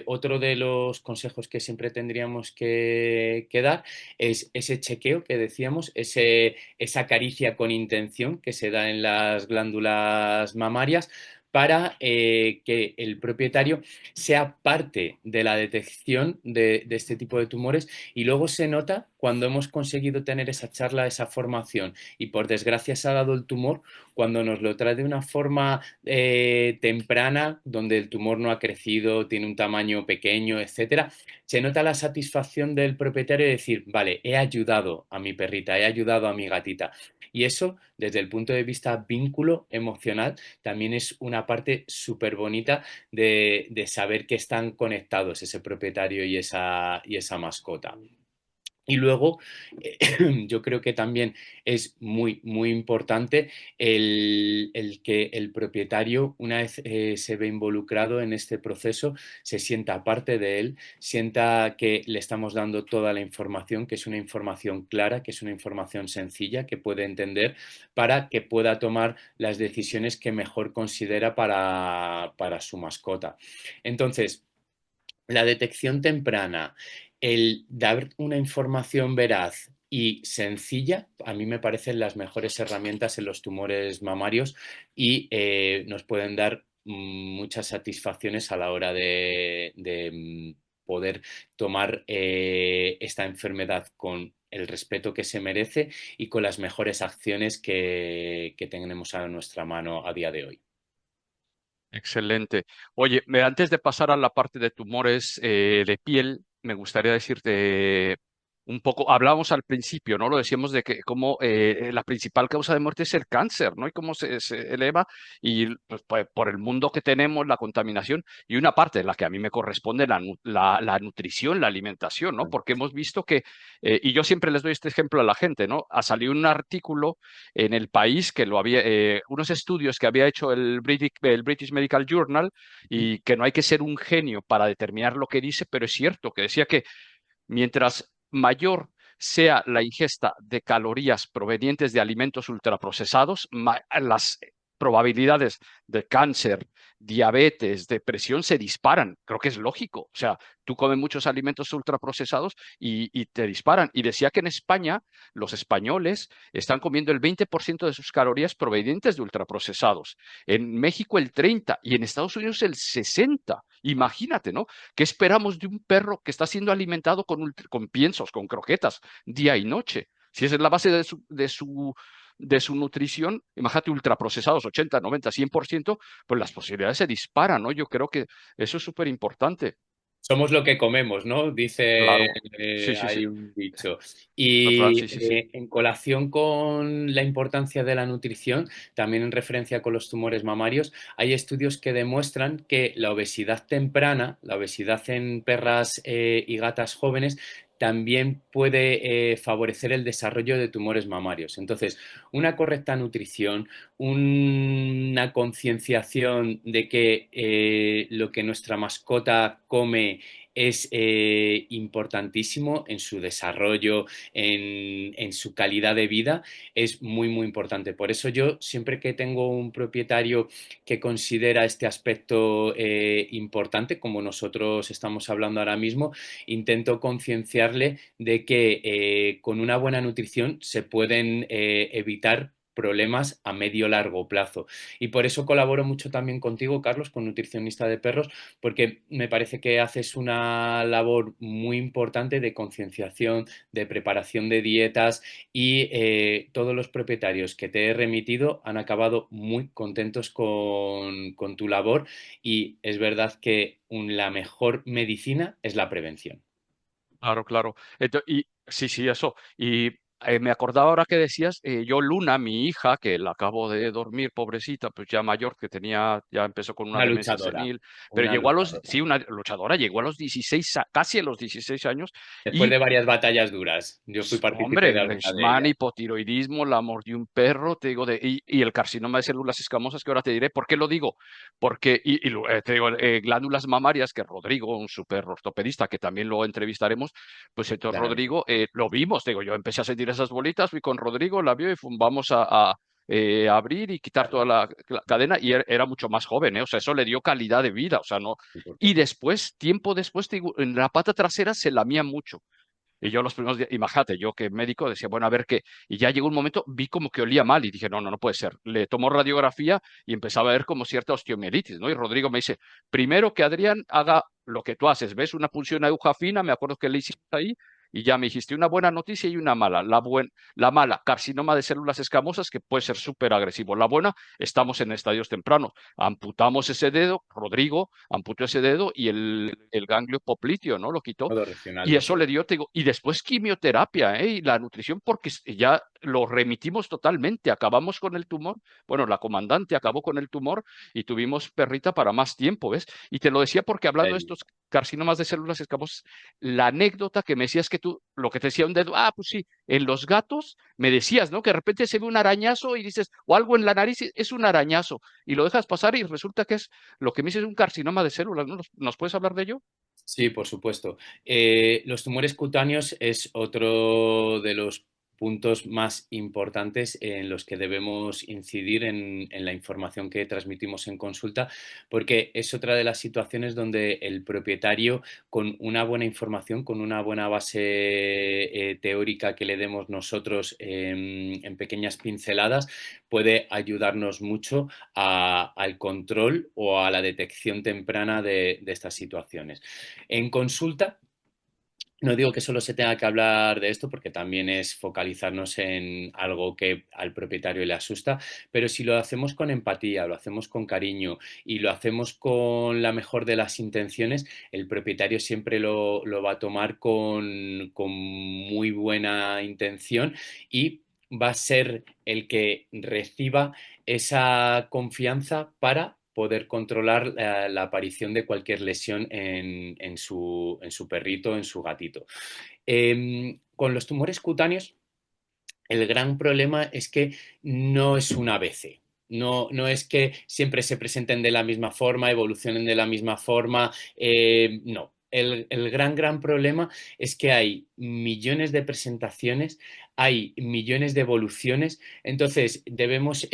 otro de los consejos que siempre tendríamos que dar es ese chequeo que decíamos, esa caricia con intención que se da en las glándulas mamarias para que el propietario sea parte de la detección de este tipo de tumores y luego se nota cuando hemos conseguido tener esa charla, esa formación y por desgracia se ha dado el tumor, cuando nos lo trae de una forma temprana, donde el tumor no ha crecido, tiene un tamaño pequeño, etcétera, se nota la satisfacción del propietario de decir, vale, he ayudado a mi perrita, he ayudado a mi gatita. Y eso, desde el punto de vista vínculo emocional, también es una parte súper bonita de saber que están conectados ese propietario y esa mascota. Y luego, yo creo que también es muy, muy importante el que el propietario, una vez se ve involucrado en este proceso, se sienta parte de él, sienta que le estamos dando toda la información, que es una información clara, que es una información sencilla, que puede entender para que pueda tomar las decisiones que mejor considera para su mascota. Entonces, la detección temprana, el dar una información veraz y sencilla, a mí me parecen las mejores herramientas en los tumores mamarios y nos pueden dar muchas satisfacciones a la hora poder tomar esta enfermedad con el respeto que se merece y con las mejores acciones que tenemos a nuestra mano a día de hoy. Excelente. Oye, antes de pasar a la parte de tumores de piel, me gustaría decirte un poco, hablábamos al principio, ¿no? Lo decíamos de que como la principal causa de muerte es el cáncer, ¿no? Y cómo se eleva y pues, por el mundo que tenemos, la contaminación y una parte de la que a mí me corresponde, la nutrición, la alimentación, ¿no? Porque hemos visto que, y yo siempre les doy este ejemplo a la gente, ¿no? Ha salido un artículo en el país que lo había, unos estudios que había hecho el British Medical Journal y que no hay que ser un genio para determinar lo que dice, pero es cierto que decía que mientras mayor sea la ingesta de calorías provenientes de alimentos ultraprocesados, las probabilidades de cáncer, diabetes, depresión se disparan. Creo que es lógico. O sea, tú comes muchos alimentos ultraprocesados y te disparan. Y decía que en España los españoles están comiendo el 20% de sus calorías provenientes de ultraprocesados. En México el 30% y en Estados Unidos el 60%. Imagínate, ¿no? ¿Qué esperamos de un perro que está siendo alimentado con piensos, con croquetas, día y noche? Si esa es la base de su nutrición, imagínate ultraprocesados, 80, 90, 100%, pues las posibilidades se disparan, ¿no? Yo creo que eso es súper importante. Somos lo que comemos, ¿no? Dice, Claro, sí, sí, sí. hay un dicho. Y Sí, sí, sí. en colación con la importancia de la nutrición, también en referencia con los tumores mamarios, hay estudios que demuestran que la obesidad temprana, la obesidad en perras y gatas jóvenes, también puede favorecer el desarrollo de tumores mamarios. Entonces, una correcta nutrición, una concienciación de que lo que nuestra mascota come es importantísimo en su desarrollo, en su calidad de vida, es muy, muy importante. Por eso yo, siempre que tengo un propietario que considera este aspecto importante, como nosotros estamos hablando ahora mismo, intento concienciarle de que con una buena nutrición se pueden evitar problemas a medio largo plazo. Y por eso colaboro mucho también contigo, Carlos, con Nutricionista de Perros, porque me parece que haces una labor muy importante de concienciación, de preparación de dietas y todos los propietarios que te he remitido han acabado muy contentos con tu labor y es verdad que la mejor medicina es la prevención. Claro, claro. Y sí, sí, eso. Y me acordaba ahora que decías, yo Luna, mi hija, que la acabo de dormir, pobrecita, pues ya mayor, que tenía, ya empezó con una Una demencia luchadora, senil, pero una llegó a los, luchadora. sí, una luchadora, llegó a los 16, casi a los 16 años, Después y de varias batallas duras, yo fui partícipe hombre, de alguna de Leishman, ellas. hipotiroidismo, la mordió un perro, te digo, y el carcinoma de células escamosas, que ahora te diré. ¿Por qué lo digo? Porque, te digo, glándulas mamarias, que Rodrigo, un super ortopedista, que también lo entrevistaremos, pues entonces Claramente. Rodrigo, lo vimos, te digo, yo empecé a sentir esas bolitas, fui con Rodrigo, la vio y vamos abrir y quitar toda la cadena, y era mucho más joven, ¿eh? O sea, eso le dio calidad de vida, o sea, no. Sí, por Y supuesto. después, tiempo después, te digo, en la pata trasera se lamía mucho. Y yo los primeros días, imagínate, yo que médico decía, bueno, a ver qué. Y ya llegó un momento, vi como que olía mal y dije, no, no, no puede ser. Le tomó radiografía y empezaba a ver como cierta osteomielitis, ¿no? Y Rodrigo me dice, primero que Adrián haga lo que tú haces, ¿ves? Una punción de aguja fina, me acuerdo que le hiciste ahí, y ya me dijiste una buena noticia y una mala. La mala, carcinoma de células escamosas, que puede ser súper agresivo. La buena, estamos en estadios tempranos. Amputamos ese dedo, Rodrigo amputó ese dedo y el ganglio popliteo, ¿no? Lo quitó. Todo regional Y del eso le cerebro. dio, te digo, y después quimioterapia, ¿eh? Y la nutrición, porque ya lo remitimos totalmente, acabamos con el tumor, bueno, la comandante acabó con el tumor y tuvimos perrita para más tiempo, ¿ves? Y te lo decía porque hablando de estos carcinomas de células escamosas, la anécdota que me decías que tú, lo que te decía un dedo, pues sí, en los gatos me decías, ¿no? Que de repente se ve un arañazo y dices, o algo en la nariz, es un arañazo, y lo dejas pasar y resulta que es, lo que me dices es un carcinoma de células, ¿no? ¿Nos puedes hablar de ello? Sí, por supuesto. Los tumores cutáneos es otro de los puntos más importantes en los que debemos incidir en la información que transmitimos en consulta, porque es otra de las situaciones donde el propietario, con una buena información, con una buena base teórica que le demos nosotros en pequeñas pinceladas, puede ayudarnos mucho al control o a la detección temprana de estas situaciones. En consulta, no digo que solo se tenga que hablar de esto porque también es focalizarnos en algo que al propietario le asusta, pero si lo hacemos con empatía, lo hacemos con cariño y lo hacemos con la mejor de las intenciones, el propietario siempre lo va a tomar con muy buena intención y va a ser el que reciba esa confianza para poder controlar la aparición de cualquier lesión en su perrito, en su gatito. Con los tumores cutáneos, el gran problema es que no es un ABC. No, no es que siempre se presenten de la misma forma, evolucionen de la misma forma. No. El gran problema es que hay millones de presentaciones, hay millones de evoluciones, entonces debemos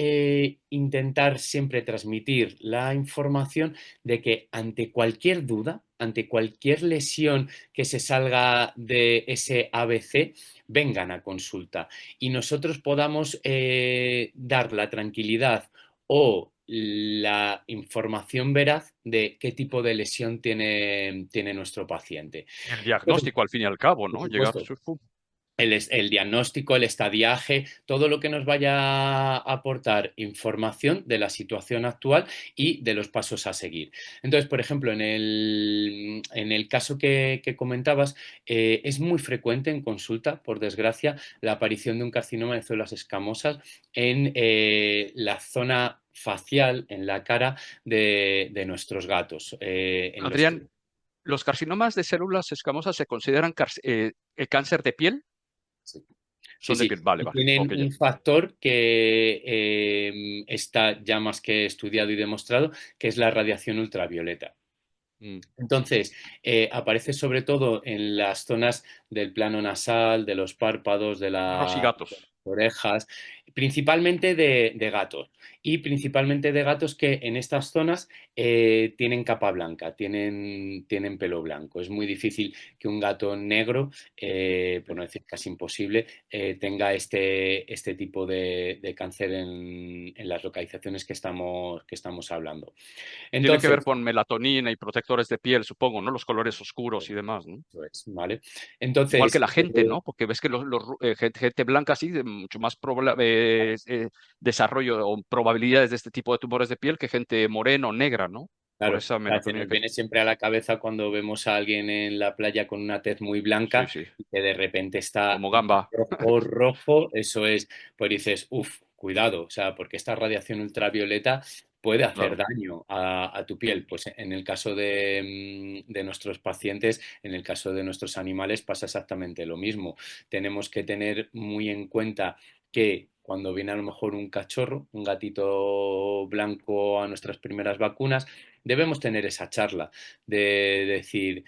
intentar siempre transmitir la información de que ante cualquier duda, ante cualquier lesión que se salga de ese ABC, vengan a consulta y nosotros podamos dar la tranquilidad o la información veraz de qué tipo de lesión tiene nuestro paciente. El Entonces, diagnóstico, al fin y al cabo, por ¿no? Llegar. supuesto, el diagnóstico, el estadiaje, todo lo que nos vaya a aportar información de la situación actual y de los pasos a seguir. Entonces, por ejemplo, en el caso que comentabas, es muy frecuente en consulta, por desgracia, la aparición de un carcinoma de células escamosas en la zona facial, en la cara de nuestros gatos, en los que Adrián, ¿los carcinomas de células escamosas se consideran el cáncer de piel? sí. Sí, Son de sí, piel, vale, y vale, tienen ok, ya. un factor que está ya más que estudiado y demostrado, que es la radiación ultravioleta. Mm. Entonces, aparece sobre todo en las zonas del plano nasal, de los párpados, Perros y de gatos. las orejas, principalmente de gatos. Y principalmente de gatos que en estas zonas tienen capa blanca, tienen pelo blanco. Es muy difícil que un gato negro, por no decir casi imposible, tenga este tipo de cáncer en las localizaciones que estamos hablando. Tiene que ver Entonces, con melatonina y protectores de piel, supongo, ¿no? Los colores oscuros y demás, ¿no? eso es, ¿vale? Igual que Entonces, la gente, ¿no? Porque ves que gente blanca sí, de mucho más desarrollo o probabilidades de este tipo de tumores de piel que gente morena o negra, ¿no? Por claro, esa se melatonina nos que... viene siempre a la cabeza cuando vemos a alguien en la playa con una tez muy Sí, blanca sí, y que de repente está como gamba. rojo, rojo, eso es, pues dices, uff, cuidado, o sea, porque esta radiación ultravioleta puede hacer Claro, daño a tu piel. Pues en el caso de nuestros pacientes, en el caso de nuestros animales pasa exactamente lo mismo. Tenemos que tener muy en cuenta que cuando viene a lo mejor un cachorro, un gatito blanco a nuestras primeras vacunas, debemos tener esa charla de decir,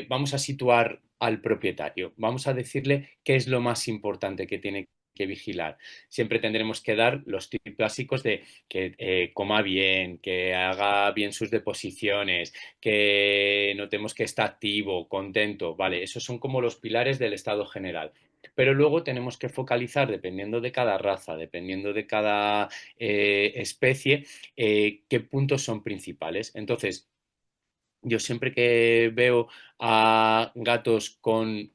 vamos a situar al propietario, vamos a decirle qué es lo más importante que tiene que vigilar. Siempre tendremos que dar los tips básicos de que coma bien, que haga bien sus deposiciones, que notemos que está activo, contento, vale, esos son como los pilares del estado general. Pero luego tenemos que focalizar, dependiendo de cada raza, dependiendo de cada especie, qué puntos son principales. Entonces, yo siempre que veo a gatos con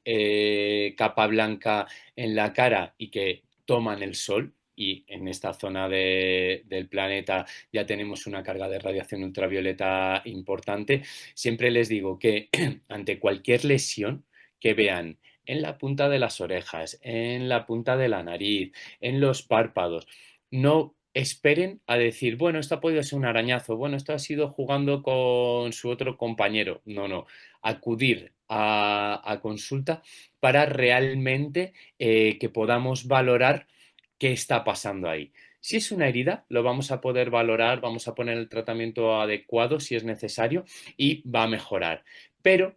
capa blanca en la cara y que toman el sol, y en esta zona del planeta ya tenemos una carga de radiación ultravioleta importante, siempre les digo que ante cualquier lesión que vean en la punta de las orejas, en la punta de la nariz, en los párpados, no esperen a decir, bueno, esto ha podido ser un arañazo, bueno, esto ha sido jugando con su otro compañero. No, no, acudir a consulta para realmente que podamos valorar qué está pasando ahí. Si es una herida, lo vamos a poder valorar, vamos a poner el tratamiento adecuado si es necesario y va a mejorar. Pero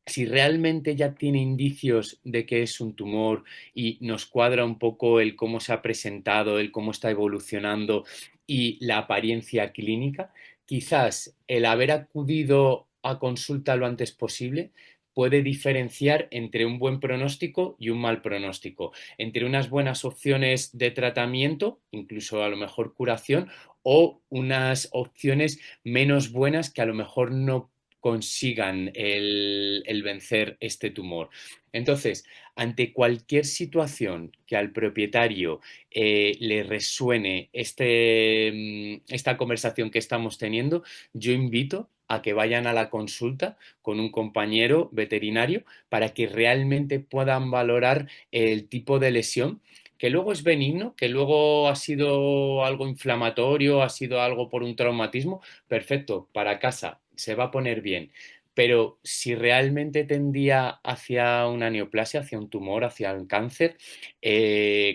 si realmente ya tiene indicios de que es un tumor y nos cuadra un poco el cómo se ha presentado, el cómo está evolucionando y la apariencia clínica, quizás el haber acudido a consulta lo antes posible puede diferenciar entre un buen pronóstico y un mal pronóstico, entre unas buenas opciones de tratamiento, incluso a lo mejor curación, o unas opciones menos buenas que a lo mejor no consigan el vencer este tumor. Entonces, ante cualquier situación que al propietario le resuene esta conversación que estamos teniendo, yo invito a que vayan a la consulta con un compañero veterinario para que realmente puedan valorar el tipo de lesión que luego es benigno, que luego ha sido algo inflamatorio, ha sido algo por un traumatismo, perfecto, para casa, se va a poner bien. Pero si realmente tendía hacia una neoplasia, hacia un tumor, hacia un cáncer,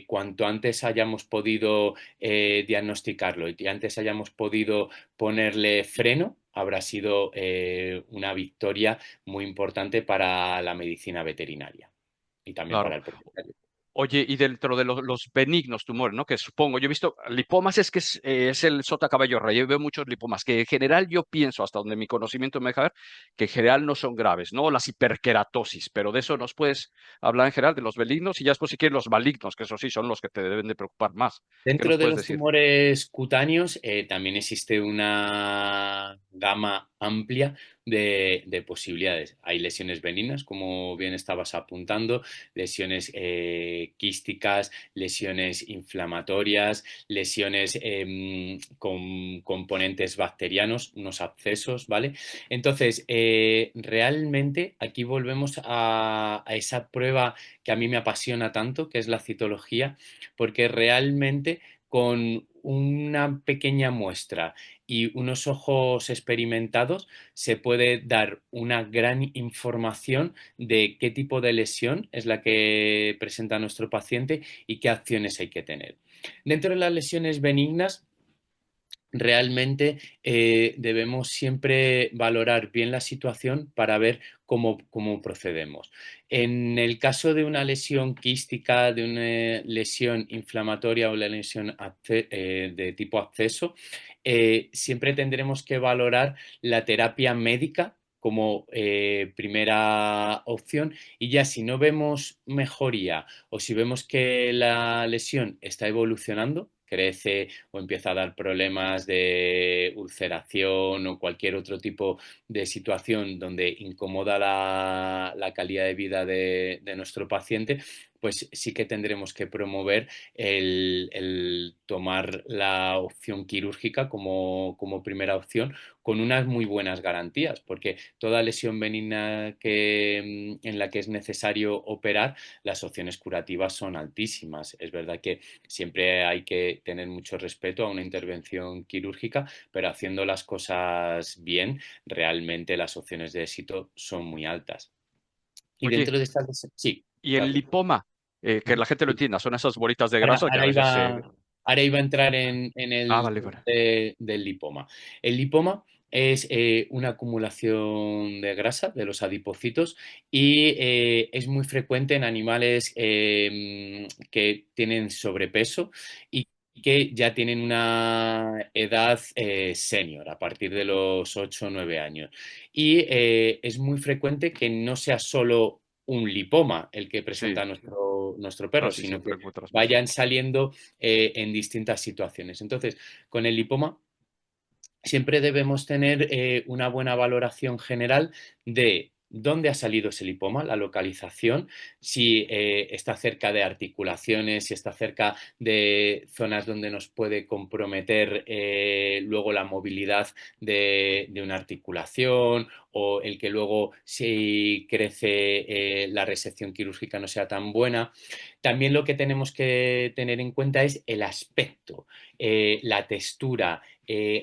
cuanto antes hayamos podido diagnosticarlo y antes hayamos podido ponerle freno, habrá sido una victoria muy importante para la medicina veterinaria y también para Claro. el propietario. Oye, y dentro de los benignos tumores, ¿no? Que supongo, yo he visto lipomas es el sota caballo rey, yo veo muchos lipomas, que en general yo pienso, hasta donde mi conocimiento me deja ver, que en general no son graves, ¿no? Las hiperkeratosis, pero de eso nos puedes hablar en general, de los benignos y ya después si quieres los malignos, que eso sí son los que te deben de preocupar más. ¿Qué Dentro nos de puedes los decir? tumores cutáneos también existe una gama amplia de posibilidades. Hay lesiones benignas, como bien estabas apuntando, lesiones quísticas, lesiones inflamatorias, lesiones con componentes bacterianos, unos abscesos, ¿vale? Entonces, realmente aquí volvemos a esa prueba que a mí me apasiona tanto, que es la citología, porque realmente con una pequeña muestra y unos ojos experimentados se puede dar una gran información de qué tipo de lesión es la que presenta nuestro paciente y qué acciones hay que tener. Dentro de las lesiones benignas, realmente debemos siempre valorar bien la situación para ver cómo procedemos. En el caso de una lesión quística, de una lesión inflamatoria o la lesión de tipo absceso, siempre tendremos que valorar la terapia médica como primera opción, y ya si no vemos mejoría o si vemos que la lesión está evolucionando, crece o empieza a dar problemas de ulceración o cualquier otro tipo de situación donde incomoda la calidad de vida de nuestro paciente, pues sí que tendremos que promover el tomar la opción quirúrgica como primera opción, con unas muy buenas garantías, porque toda lesión benigna en la que es necesario operar, las opciones curativas son altísimas. Es verdad que siempre hay que tener mucho respeto a una intervención quirúrgica, pero haciendo las cosas bien, realmente las opciones de éxito son muy altas. Y Oye, dentro de estas... Sí, y el Carlos. lipoma, que la gente lo Sí. entienda, son esas bolitas de Ahora, grasa que a ahora veces iba, ahora iba a entrar en Ah, el vale, tema vale. del lipoma. El lipoma es una acumulación de grasa de los adipocitos y es muy frecuente en animales que tienen sobrepeso y que ya tienen una edad senior, a partir de los 8 o 9 años. Y es muy frecuente que no sea solo un lipoma el que presenta Sí, nuestro perro, casi sino que siempre encuentras más. vayan saliendo en distintas situaciones. Entonces, con el lipoma siempre debemos tener una buena valoración general de dónde ha salido ese lipoma, la localización, si está cerca de articulaciones, si está cerca de zonas donde nos puede comprometer luego la movilidad de una articulación, o el que luego si crece la resección quirúrgica no sea tan buena. También lo que tenemos que tener en cuenta es el aspecto, la textura,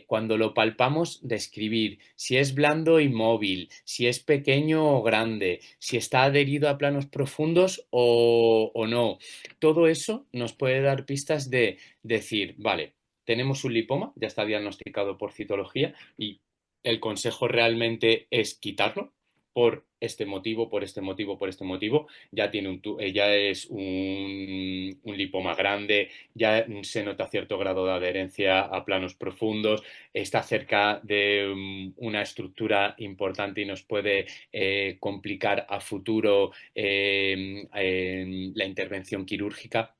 cuando lo palpamos, describir si es blando y móvil, si es pequeño o grande, si está adherido a planos profundos o no. Todo eso nos puede dar pistas de decir, vale, tenemos un lipoma, ya está diagnosticado por citología y el consejo realmente es quitarlo por este motivo, por este motivo, por este motivo. Ya tiene ya es un lipoma grande, ya se nota cierto grado de adherencia a planos profundos, está cerca de una estructura importante y nos puede complicar a futuro la intervención quirúrgica.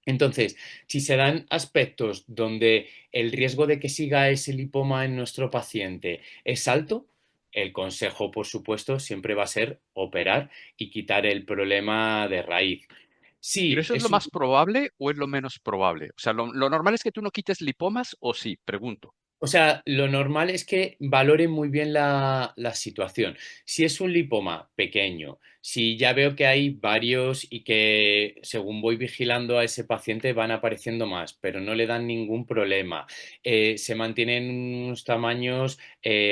Entonces, si se dan aspectos donde el riesgo de que siga ese lipoma en nuestro paciente es alto, el consejo, por supuesto, siempre va a ser operar y quitar el problema de raíz. ¿Pero Sí, eso es lo más probable o es lo menos probable? O sea, lo normal es que tú no quites lipomas o sí, pregunto. o sea, lo normal es que valoren muy bien la situación. Si es un lipoma pequeño, si ya veo que hay varios y que según voy vigilando a ese paciente van apareciendo más, pero no le dan ningún problema, se mantienen unos tamaños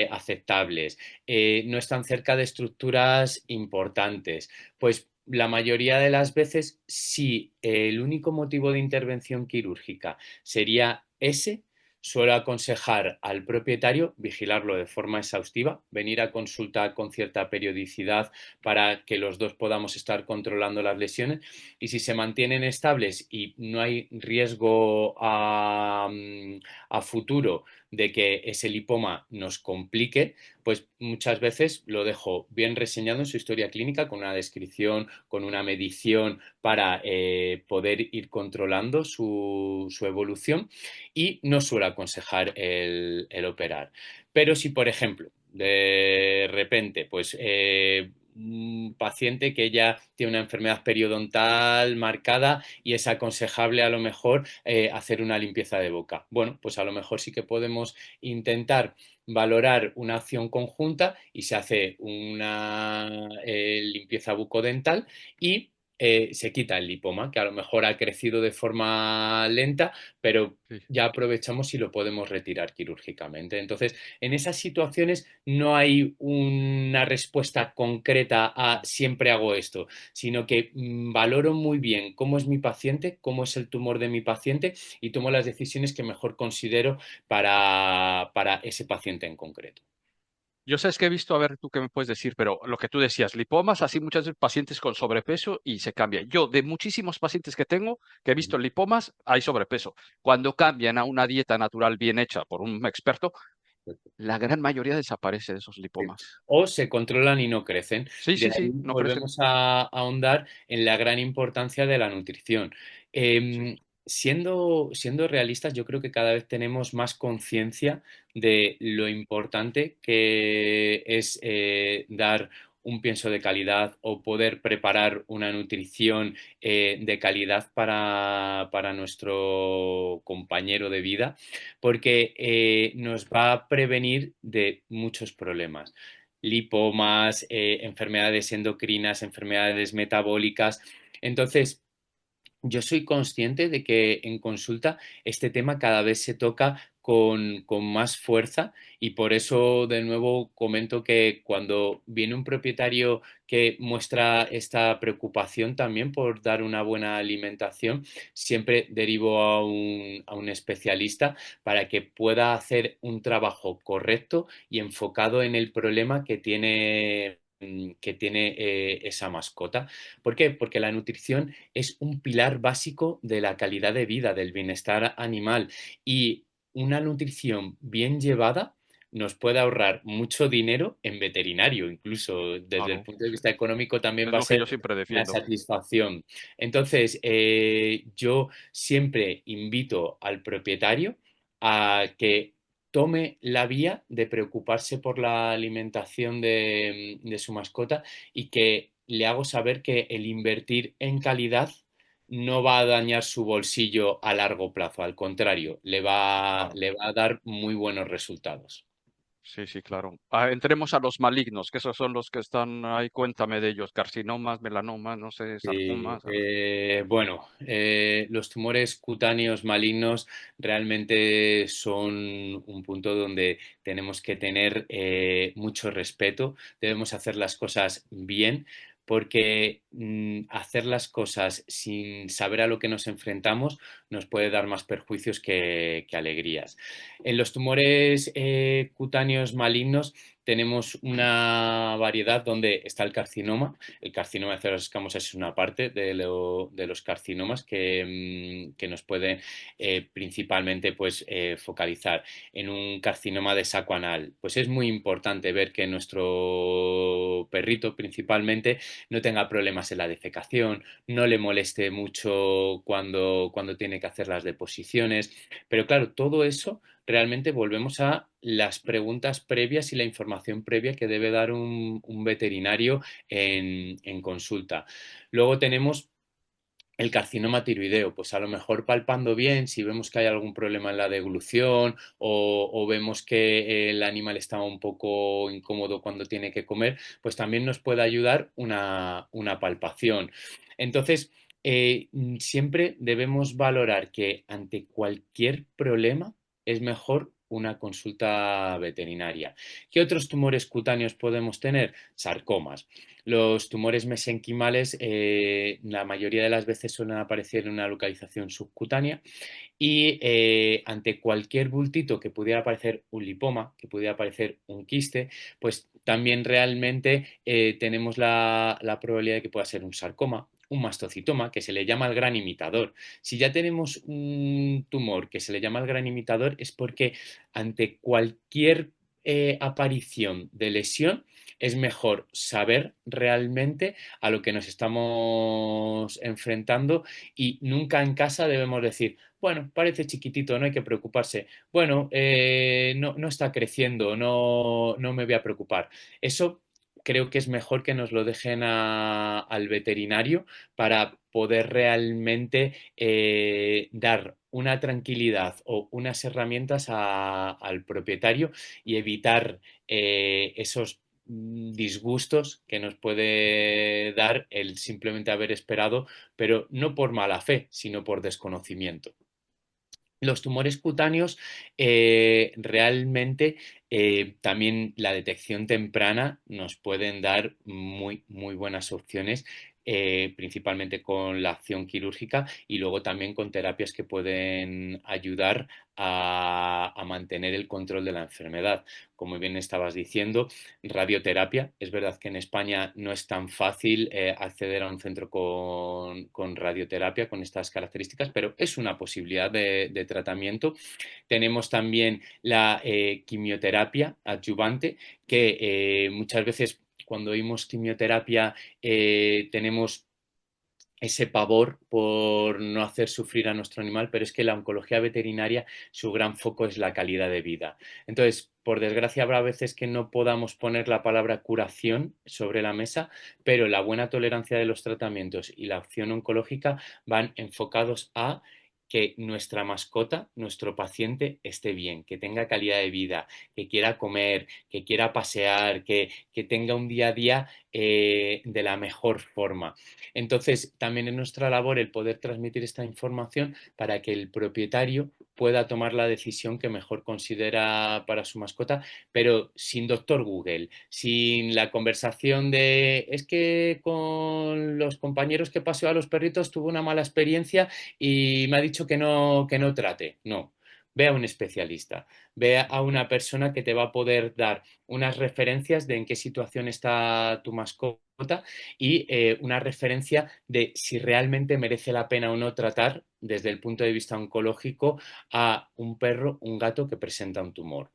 aceptables, no están cerca de estructuras importantes, pues la mayoría de las veces, si el único motivo de intervención quirúrgica sería ese, suelo aconsejar al propietario vigilarlo de forma exhaustiva, venir a consulta con cierta periodicidad para que los dos podamos estar controlando las lesiones, y si se mantienen estables y no hay riesgo a futuro de que ese lipoma nos complique, pues muchas veces lo dejo bien reseñado en su historia clínica con una descripción, con una medición para poder ir controlando su evolución, y no suelo aconsejar el operar. Pero si, por ejemplo, de repente, pues un paciente que ya tiene una enfermedad periodontal marcada y es aconsejable a lo mejor hacer una limpieza de boca. Bueno, pues a lo mejor sí que podemos intentar valorar una acción conjunta y se hace una limpieza bucodental y se quita el lipoma, que a lo mejor ha crecido de forma lenta, pero Sí. ya aprovechamos y lo podemos retirar quirúrgicamente. Entonces, en esas situaciones no hay una respuesta concreta a siempre hago esto, sino que valoro muy bien cómo es mi paciente, cómo es el tumor de mi paciente y tomo las decisiones que mejor considero para ese paciente en concreto. Yo sabes que he visto, a ver tú qué me puedes decir, pero lo que tú decías, lipomas, así muchas veces pacientes con sobrepeso y se cambia. Yo, de muchísimos pacientes que tengo, que he visto lipomas, hay sobrepeso. Cuando cambian a una dieta natural bien hecha por un experto, la gran mayoría desaparece de esos lipomas. O se controlan y no crecen. Sí, De sí, ahí sí, no crecen. volvemos a ahondar en la gran importancia de la nutrición. Sí, Siendo realistas, yo creo que cada vez tenemos más conciencia de lo importante que es dar un pienso de calidad o poder preparar una nutrición de calidad para nuestro compañero de vida porque nos va a prevenir de muchos problemas. Lipomas, enfermedades endocrinas, enfermedades metabólicas. Entonces, yo soy consciente de que en consulta este tema cada vez se toca con más fuerza y por eso de nuevo comento que cuando viene un propietario que muestra esta preocupación también por dar una buena alimentación, siempre derivo a un especialista para que pueda hacer un trabajo correcto y enfocado en el problema que tiene esa mascota. ¿Por qué? Porque la nutrición es un pilar básico de la calidad de vida, del bienestar animal y una nutrición bien llevada nos puede ahorrar mucho dinero en veterinario, incluso desde el claro, punto de sí. vista económico también Es va a lo que ser yo siempre una defiendo. satisfacción. Entonces, yo siempre invito al propietario a que tome la vía de preocuparse por la alimentación de su mascota y que le hago saber que el invertir en calidad no va a dañar su bolsillo a largo plazo, al contrario, Claro. le va a dar muy buenos resultados. Sí, sí, claro. Ah, entremos a los malignos, que esos son los que están ahí. Cuéntame de ellos. Carcinomas, melanomas, no sé, Sí, sarcomas. A ver. bueno, los tumores cutáneos malignos realmente son un punto donde tenemos que tener mucho respeto, debemos hacer las cosas bien, porque hacer las cosas sin saber a lo que nos enfrentamos nos puede dar más perjuicios que alegrías. En los tumores cutáneos malignos tenemos una variedad donde está el carcinoma de células escamosas es una parte de los carcinomas que nos pueden principalmente pues, focalizar en un carcinoma de saco anal. Pues es muy importante ver que nuestro perrito principalmente no tenga problemas en la defecación, no le moleste mucho cuando tiene que hacer las deposiciones. Pero claro, todo eso realmente volvemos a las preguntas previas y la información previa que debe dar un veterinario en consulta. Luego tenemos el carcinoma tiroideo, pues a lo mejor palpando bien, si vemos que hay algún problema en la deglución o vemos que el animal está un poco incómodo cuando tiene que comer, pues también nos puede ayudar una palpación. Entonces, siempre debemos valorar que ante cualquier problema es mejor una consulta veterinaria. ¿Qué otros tumores cutáneos podemos tener? Sarcomas. Los tumores mesenquimales la mayoría de las veces suelen aparecer en una localización subcutánea y ante cualquier bultito que pudiera parecer un lipoma, que pudiera parecer un quiste, pues también realmente tenemos la probabilidad de que pueda ser un sarcoma, un mastocitoma, que se le llama el gran imitador. Si ya tenemos un tumor que se le llama el gran imitador es porque ante cualquier aparición de lesión es mejor saber realmente a lo que nos estamos enfrentando y nunca en casa debemos decir, bueno, parece chiquitito, no hay que preocuparse. Bueno, no está creciendo, no me voy a preocupar. Eso creo que es mejor que nos lo dejen al veterinario para poder realmente dar una tranquilidad o unas herramientas al propietario y evitar esos disgustos que nos puede dar el simplemente haber esperado, pero no por mala fe, sino por desconocimiento. Los tumores cutáneos realmente también la detección temprana nos pueden dar muy buenas opciones, principalmente con la acción quirúrgica y luego también con terapias que pueden ayudar a mantener el control de la enfermedad. Como bien estabas diciendo, radioterapia. Es verdad que en España no es tan fácil acceder a un centro con radioterapia con estas características, pero es una posibilidad de tratamiento. Tenemos también la quimioterapia adyuvante, que muchas veces cuando oímos quimioterapia tenemos ese pavor por no hacer sufrir a nuestro animal, pero es que la oncología veterinaria, su gran foco es la calidad de vida. Entonces, por desgracia, habrá veces que no podamos poner la palabra curación sobre la mesa, pero la buena tolerancia de los tratamientos y la acción oncológica van enfocados a que nuestra mascota, nuestro paciente esté bien, que tenga calidad de vida, que quiera comer, que quiera pasear, que tenga un día a día de la mejor forma. Entonces, también es nuestra labor el poder transmitir esta información para que el propietario pueda tomar la decisión que mejor considera para su mascota, pero sin doctor Google, sin la conversación de es que con los compañeros que paseo a los perritos tuve una mala experiencia y me ha dicho que no trate. No. Ve a un especialista, ve a una persona que te va a poder dar unas referencias de en qué situación está tu mascota y una referencia de si realmente merece la pena o no tratar desde el punto de vista oncológico a un perro, un gato que presenta un tumor.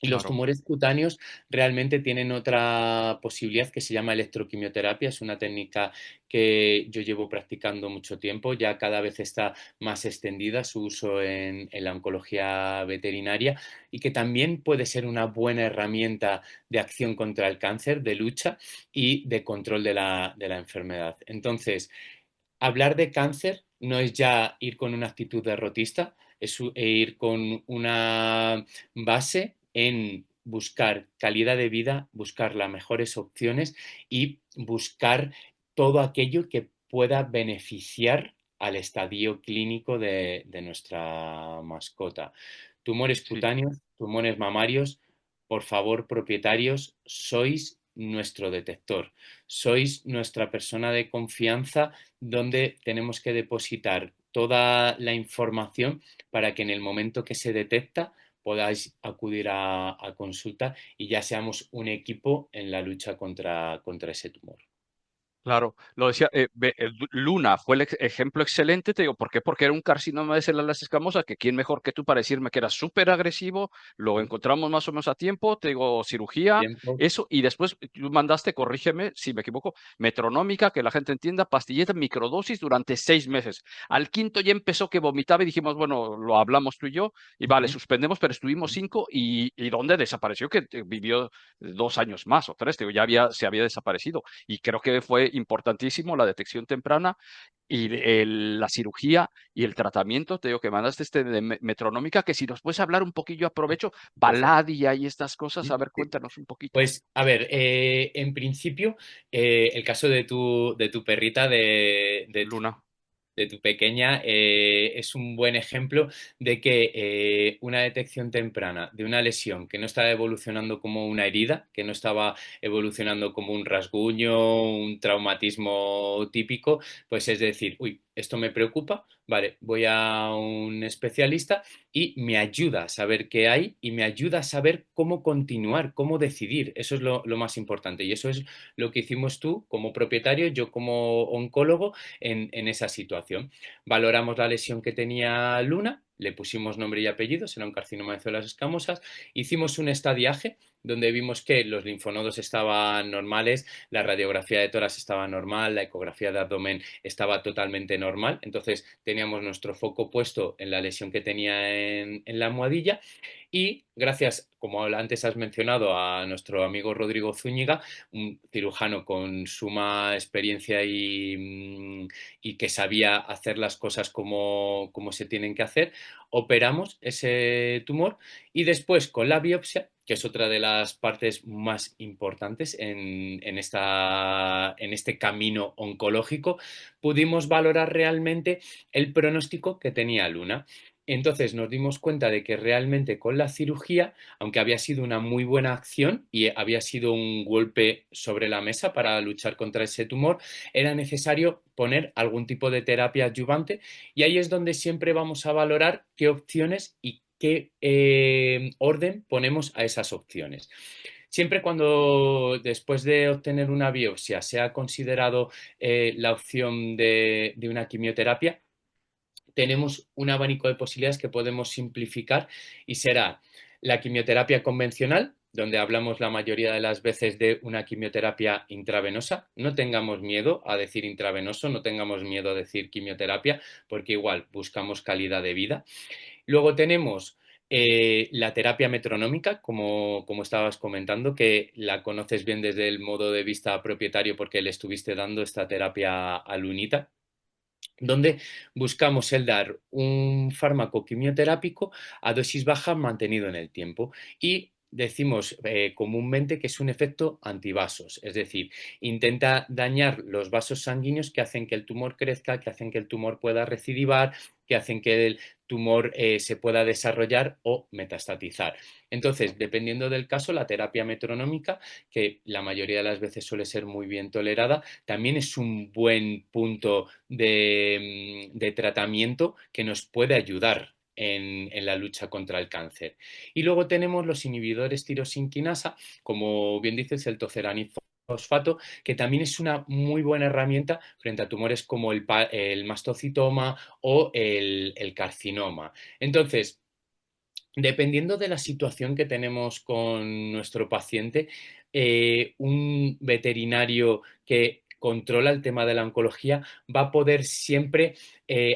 Y los Claro. tumores cutáneos realmente tienen otra posibilidad que se llama electroquimioterapia. Es una técnica que yo llevo practicando mucho tiempo, ya cada vez está más extendida su uso en la oncología veterinaria y que también puede ser una buena herramienta de acción contra el cáncer, de lucha y de control de la enfermedad. Entonces, hablar de cáncer no es ya ir con una actitud derrotista, es ir con una base en buscar calidad de vida, buscar las mejores opciones y buscar todo aquello que pueda beneficiar al estadio clínico de nuestra mascota. Tumores Sí. cutáneos, tumores mamarios, por favor, propietarios, sois nuestro detector, sois nuestra persona de confianza donde tenemos que depositar toda la información para que en el momento que se detecta podáis acudir a consulta y ya seamos un equipo en la lucha contra ese tumor. Claro, lo decía, Luna fue el ejemplo excelente, te digo, ¿por qué? Porque era un carcinoma de células escamosas, que quién mejor que tú para decirme que era súper agresivo, lo encontramos más o menos a tiempo, te digo, cirugía, Tiempo. eso, y después tú mandaste, corrígeme si me equivoco, metronómica, que la gente entienda, pastilleta, microdosis durante 6 meses. Al quinto ya empezó que vomitaba y dijimos, bueno, lo hablamos tú y yo, y vale, Ujú. suspendemos, pero estuvimos 5 y ¿dónde desapareció? Que vivió 2 años más o 3, te digo, se había desaparecido. Y creo que fue importantísimo la detección temprana y la cirugía y el tratamiento. Te digo que mandaste este de metronómica, que si nos puedes hablar un poquillo, aprovecho, Perfecto. Paladia y estas cosas, a ver, Sí. cuéntanos un poquito. Pues, a ver, en principio, el caso de tu perrita, Luna. de tu pequeña es un buen ejemplo de que una detección temprana de una lesión que no estaba evolucionando como una herida, que no estaba evolucionando como un rasguño, un traumatismo típico, pues es decir, uy, esto me preocupa, vale, voy a un especialista y me ayuda a saber qué hay y me ayuda a saber cómo continuar, cómo decidir. Eso es lo más importante y eso es lo que hicimos tú como propietario, yo como oncólogo en esa situación. Valoramos la lesión que tenía Luna, le pusimos nombre y apellidos, era un carcinoma de células escamosas, hicimos un estadiaje donde vimos que los linfonodos estaban normales, la radiografía de tórax estaba normal, la ecografía de abdomen estaba totalmente normal. Entonces teníamos nuestro foco puesto en la lesión que tenía en la almohadilla y gracias, como antes has mencionado, a nuestro amigo Rodrigo Zúñiga, un cirujano con suma experiencia y que sabía hacer las cosas como se tienen que hacer, operamos ese tumor y después con la biopsia, que es otra de las partes más importantes en este camino oncológico, pudimos valorar realmente el pronóstico que tenía Luna. Entonces nos dimos cuenta de que realmente con la cirugía, aunque había sido una muy buena acción y había sido un golpe sobre la mesa para luchar contra ese tumor, era necesario poner algún tipo de terapia adyuvante y ahí es donde siempre vamos a valorar qué opciones y qué orden ponemos a esas opciones. Siempre cuando después de obtener una biopsia se ha considerado la opción de una quimioterapia, tenemos un abanico de posibilidades que podemos simplificar y será la quimioterapia convencional, donde hablamos la mayoría de las veces de una quimioterapia intravenosa. No tengamos miedo a decir intravenoso, no tengamos miedo a decir quimioterapia, porque igual buscamos calidad de vida. Luego tenemos la terapia metronómica, como estabas comentando, que la conoces bien desde el modo de vista propietario porque le estuviste dando esta terapia a Lunita, donde buscamos el dar un fármaco quimioterápico a dosis baja mantenido en el tiempo y decimos comúnmente que es un efecto antivasos, es decir, intenta dañar los vasos sanguíneos que hacen que el tumor crezca, que hacen que el tumor pueda recidivar, que hacen que el tumor se pueda desarrollar o metastatizar. Entonces, dependiendo del caso, la terapia metronómica, que la mayoría de las veces suele ser muy bien tolerada, también es un buen punto de tratamiento que nos puede ayudar en la lucha contra el cáncer. Y luego tenemos los inhibidores tirosinquinasa, como bien dices, el toceranifosfato, que también es una muy buena herramienta frente a tumores como el mastocitoma o el carcinoma. Entonces, dependiendo de la situación que tenemos con nuestro paciente, un veterinario que controla el tema de la oncología va a poder siempre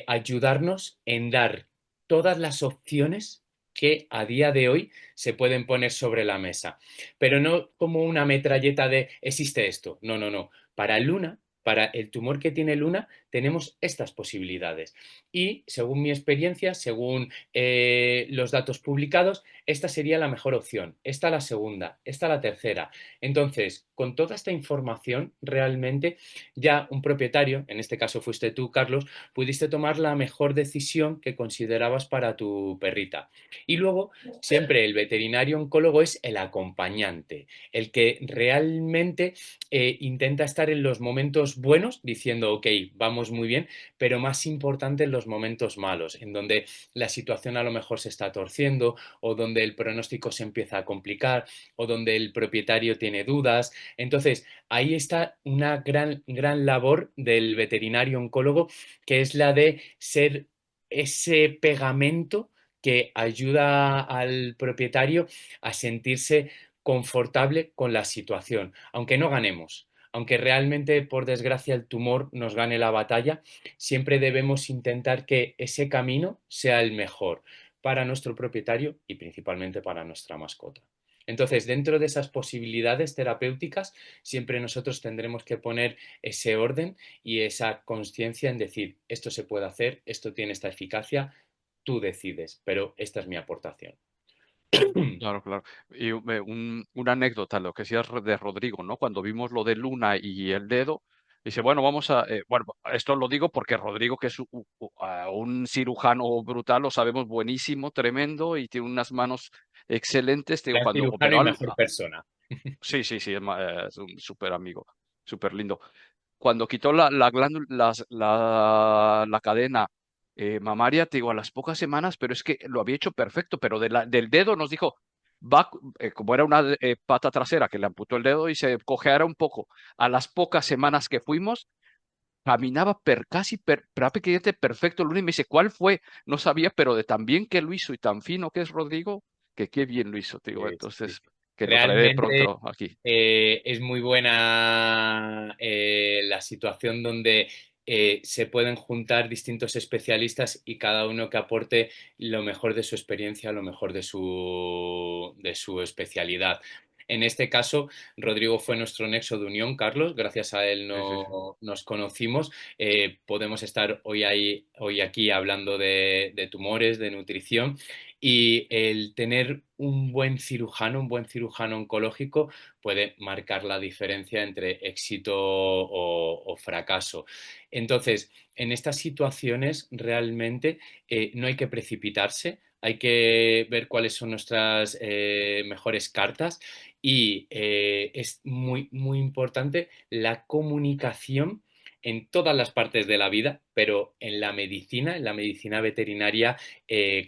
ayudarnos en dar todas las opciones que a día de hoy se pueden poner sobre la mesa, pero no como una metralleta de existe esto. No, no, no. Para Luna, para el tumor que tiene Luna, tenemos estas posibilidades. Y según mi experiencia, según los datos publicados, esta sería la mejor opción, esta la segunda, esta la tercera. Entonces, con toda esta información, realmente ya un propietario, en este caso fuiste tú, Carlos, pudiste tomar la mejor decisión que considerabas para tu perrita. Y luego, siempre el veterinario oncólogo es el acompañante, el que realmente intenta estar en los momentos buenos, diciendo, ok, vamos muy bien, pero más importante en los momentos malos, en donde la situación a lo mejor se está torciendo o donde el pronóstico se empieza a complicar o donde el propietario tiene dudas. Entonces, ahí está una gran labor del veterinario oncólogo, que es la de ser ese pegamento que ayuda al propietario a sentirse confortable con la situación, aunque no ganemos. Aunque realmente, por desgracia, el tumor nos gane la batalla, siempre debemos intentar que ese camino sea el mejor para nuestro propietario y principalmente para nuestra mascota. Entonces, dentro de esas posibilidades terapéuticas, siempre nosotros tendremos que poner ese orden y esa conciencia en decir, esto se puede hacer, esto tiene esta eficacia, tú decides, pero esta es mi aportación. Claro, claro. Y una anécdota, lo que decías de Rodrigo, ¿no? Cuando vimos lo de Luna y el dedo, dice, bueno, vamos a, bueno, esto lo digo porque Rodrigo, que es un cirujano brutal, lo sabemos, buenísimo, tremendo, y tiene unas manos excelentes, te digo, Gran cuando cirujano operó y mejor persona. sí, sí, sí, es un súper amigo, súper lindo. Cuando quitó la glándula, la cadena mamaria, te digo, a las pocas semanas, pero es que lo había hecho perfecto, pero del dedo nos dijo, como era una pata trasera que le amputó el dedo y se cojeara un poco, a las pocas semanas que fuimos, caminaba prácticamente perfecto. El lunes me dice, ¿cuál fue? No sabía, pero de tan bien que lo hizo y tan fino que es Rodrigo, que qué bien lo hizo, te digo. Sí, sí, Entonces, sí. que lo traeré Realmente pronto aquí. es muy buena la situación donde se pueden juntar distintos especialistas y cada uno que aporte lo mejor de su experiencia, lo mejor de su especialidad. En este caso, Rodrigo fue nuestro nexo de unión, Carlos. Gracias a él Sí, sí, sí. nos conocimos. Podemos estar hoy aquí hablando de tumores, de nutrición y el tener un buen cirujano oncológico puede marcar la diferencia entre éxito o fracaso. Entonces, en estas situaciones realmente no hay que precipitarse, hay que ver cuáles son nuestras mejores cartas y es muy importante la comunicación en todas las partes de la vida, pero en la medicina veterinaria,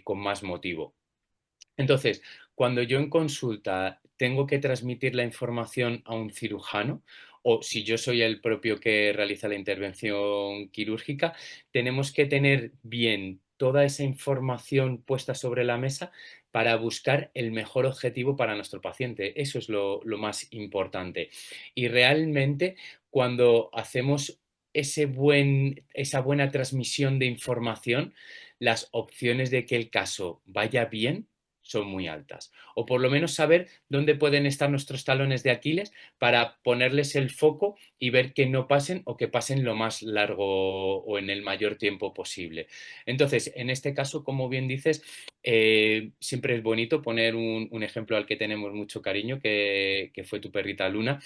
con más motivo. Entonces, cuando yo en consulta tengo que transmitir la información a un cirujano, o si yo soy el propio que realiza la intervención quirúrgica, tenemos que tener bien toda esa información puesta sobre la mesa para buscar el mejor objetivo para nuestro paciente. Eso es lo más importante. Y realmente, cuando hacemos esa buena transmisión de información, las opciones de que el caso vaya bien son muy altas. O por lo menos saber dónde pueden estar nuestros talones de Aquiles para ponerles el foco y ver que no pasen o que pasen lo más largo o en el mayor tiempo posible. Entonces, en este caso, como bien dices, siempre es bonito poner un ejemplo al que tenemos mucho cariño, que fue tu perrita Luna.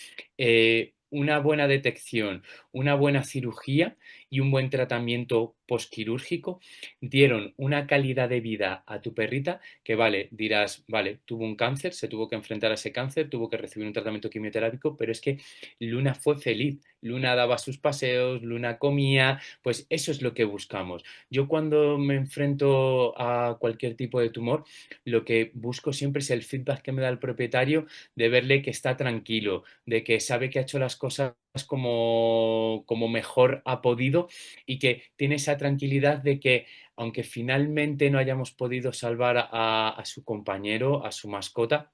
Una buena detección, una buena cirugía y un buen tratamiento postquirúrgico dieron una calidad de vida a tu perrita que vale, dirás, vale, tuvo un cáncer, se tuvo que enfrentar a ese cáncer, tuvo que recibir un tratamiento quimioterápico, pero es que Luna fue feliz, Luna daba sus paseos, Luna comía, pues eso es lo que buscamos. Yo cuando me enfrento a cualquier tipo de tumor, lo que busco siempre es el feedback que me da el propietario de verle que está tranquilo, de que sabe que ha hecho las cosas como mejor ha podido y que tiene esa tranquilidad de que aunque finalmente no hayamos podido salvar a su compañero, a su mascota,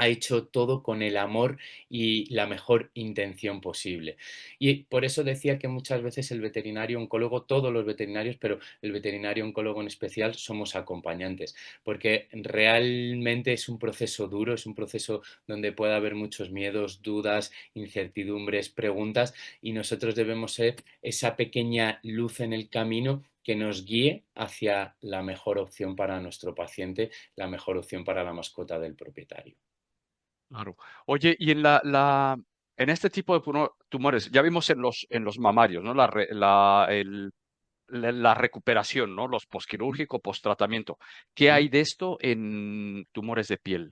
ha hecho todo con el amor y la mejor intención posible. Y por eso decía que muchas veces el veterinario oncólogo, todos los veterinarios, pero el veterinario oncólogo en especial, somos acompañantes, porque realmente es un proceso duro, es un proceso donde puede haber muchos miedos, dudas, incertidumbres, preguntas, y nosotros debemos ser esa pequeña luz en el camino que nos guíe hacia la mejor opción para nuestro paciente, la mejor opción para la mascota del propietario. Claro. Oye, y en este tipo de tumores, ya vimos en los mamarios, ¿no? La recuperación, ¿no? Los posquirúrgico, post-tratamiento. ¿Qué ¿Mm? hay de esto en tumores de piel?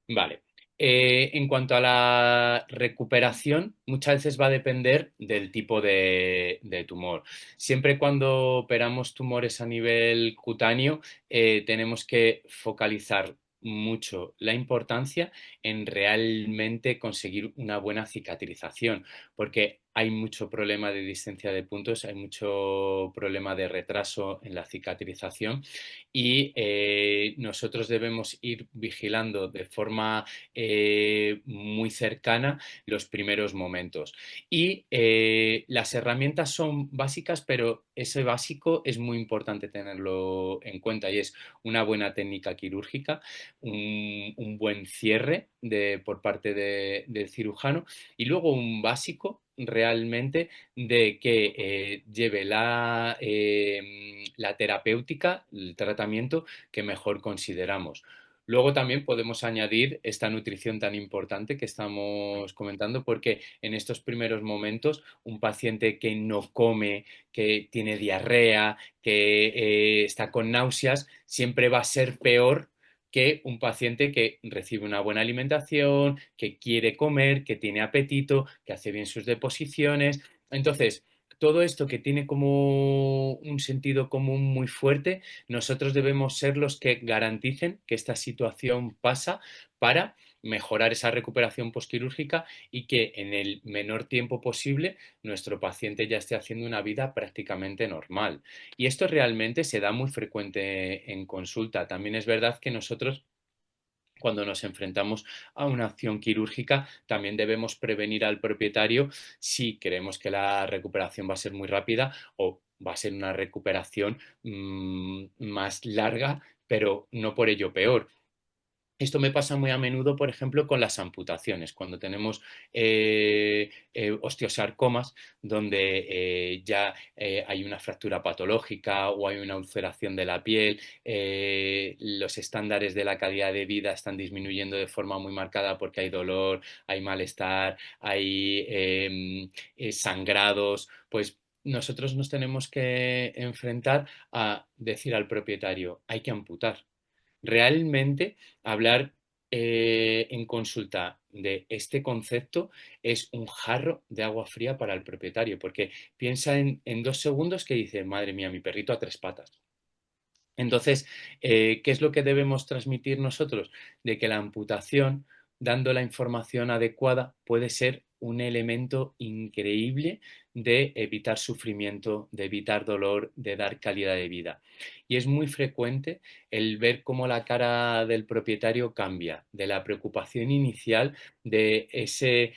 Vale. En cuanto a la recuperación, muchas veces va a depender del tipo de tumor. Siempre cuando operamos tumores a nivel cutáneo, tenemos que focalizar mucho la importancia en realmente conseguir una buena cicatrización, porque hay mucho problema de distancia de puntos, hay mucho problema de retraso en la cicatrización y nosotros debemos ir vigilando de forma muy cercana los primeros momentos. Y las herramientas son básicas, pero ese básico es muy importante tenerlo en cuenta y es una buena técnica quirúrgica, un buen cierre por parte del cirujano y luego un básico realmente de que lleve la terapéutica, el tratamiento que mejor consideramos. Luego también podemos añadir esta nutrición tan importante que estamos comentando, porque en estos primeros momentos un paciente que no come, que tiene diarrea, que está con náuseas, siempre va a ser peor que un paciente que recibe una buena alimentación, que quiere comer, que tiene apetito, que hace bien sus deposiciones. Entonces, todo esto que tiene como un sentido común muy fuerte, nosotros debemos ser los que garanticen que esta situación pasa para mejorar esa recuperación postquirúrgica y que en el menor tiempo posible nuestro paciente ya esté haciendo una vida prácticamente normal. Y esto realmente se da muy frecuente en consulta. También es verdad que nosotros cuando nos enfrentamos a una acción quirúrgica, también debemos prevenir al propietario si creemos que la recuperación va a ser muy rápida o va a ser una recuperación más larga, pero no por ello peor. Esto me pasa muy a menudo, por ejemplo, con las amputaciones, cuando tenemos osteosarcomas, donde ya hay una fractura patológica o hay una ulceración de la piel, los estándares de la calidad de vida están disminuyendo de forma muy marcada porque hay dolor, hay malestar, hay sangrados, pues nosotros nos tenemos que enfrentar a decir al propietario, hay que amputar. Realmente hablar en consulta de este concepto es un jarro de agua fría para el propietario, porque piensa en 2 segundos que dice, madre mía, mi perrito a 3 patas. Entonces, ¿qué es lo que debemos transmitir nosotros? De que la amputación, dando la información adecuada, puede ser un elemento increíble de evitar sufrimiento, de evitar dolor, de dar calidad de vida. Y es muy frecuente el ver cómo la cara del propietario cambia, de la preocupación inicial, de ese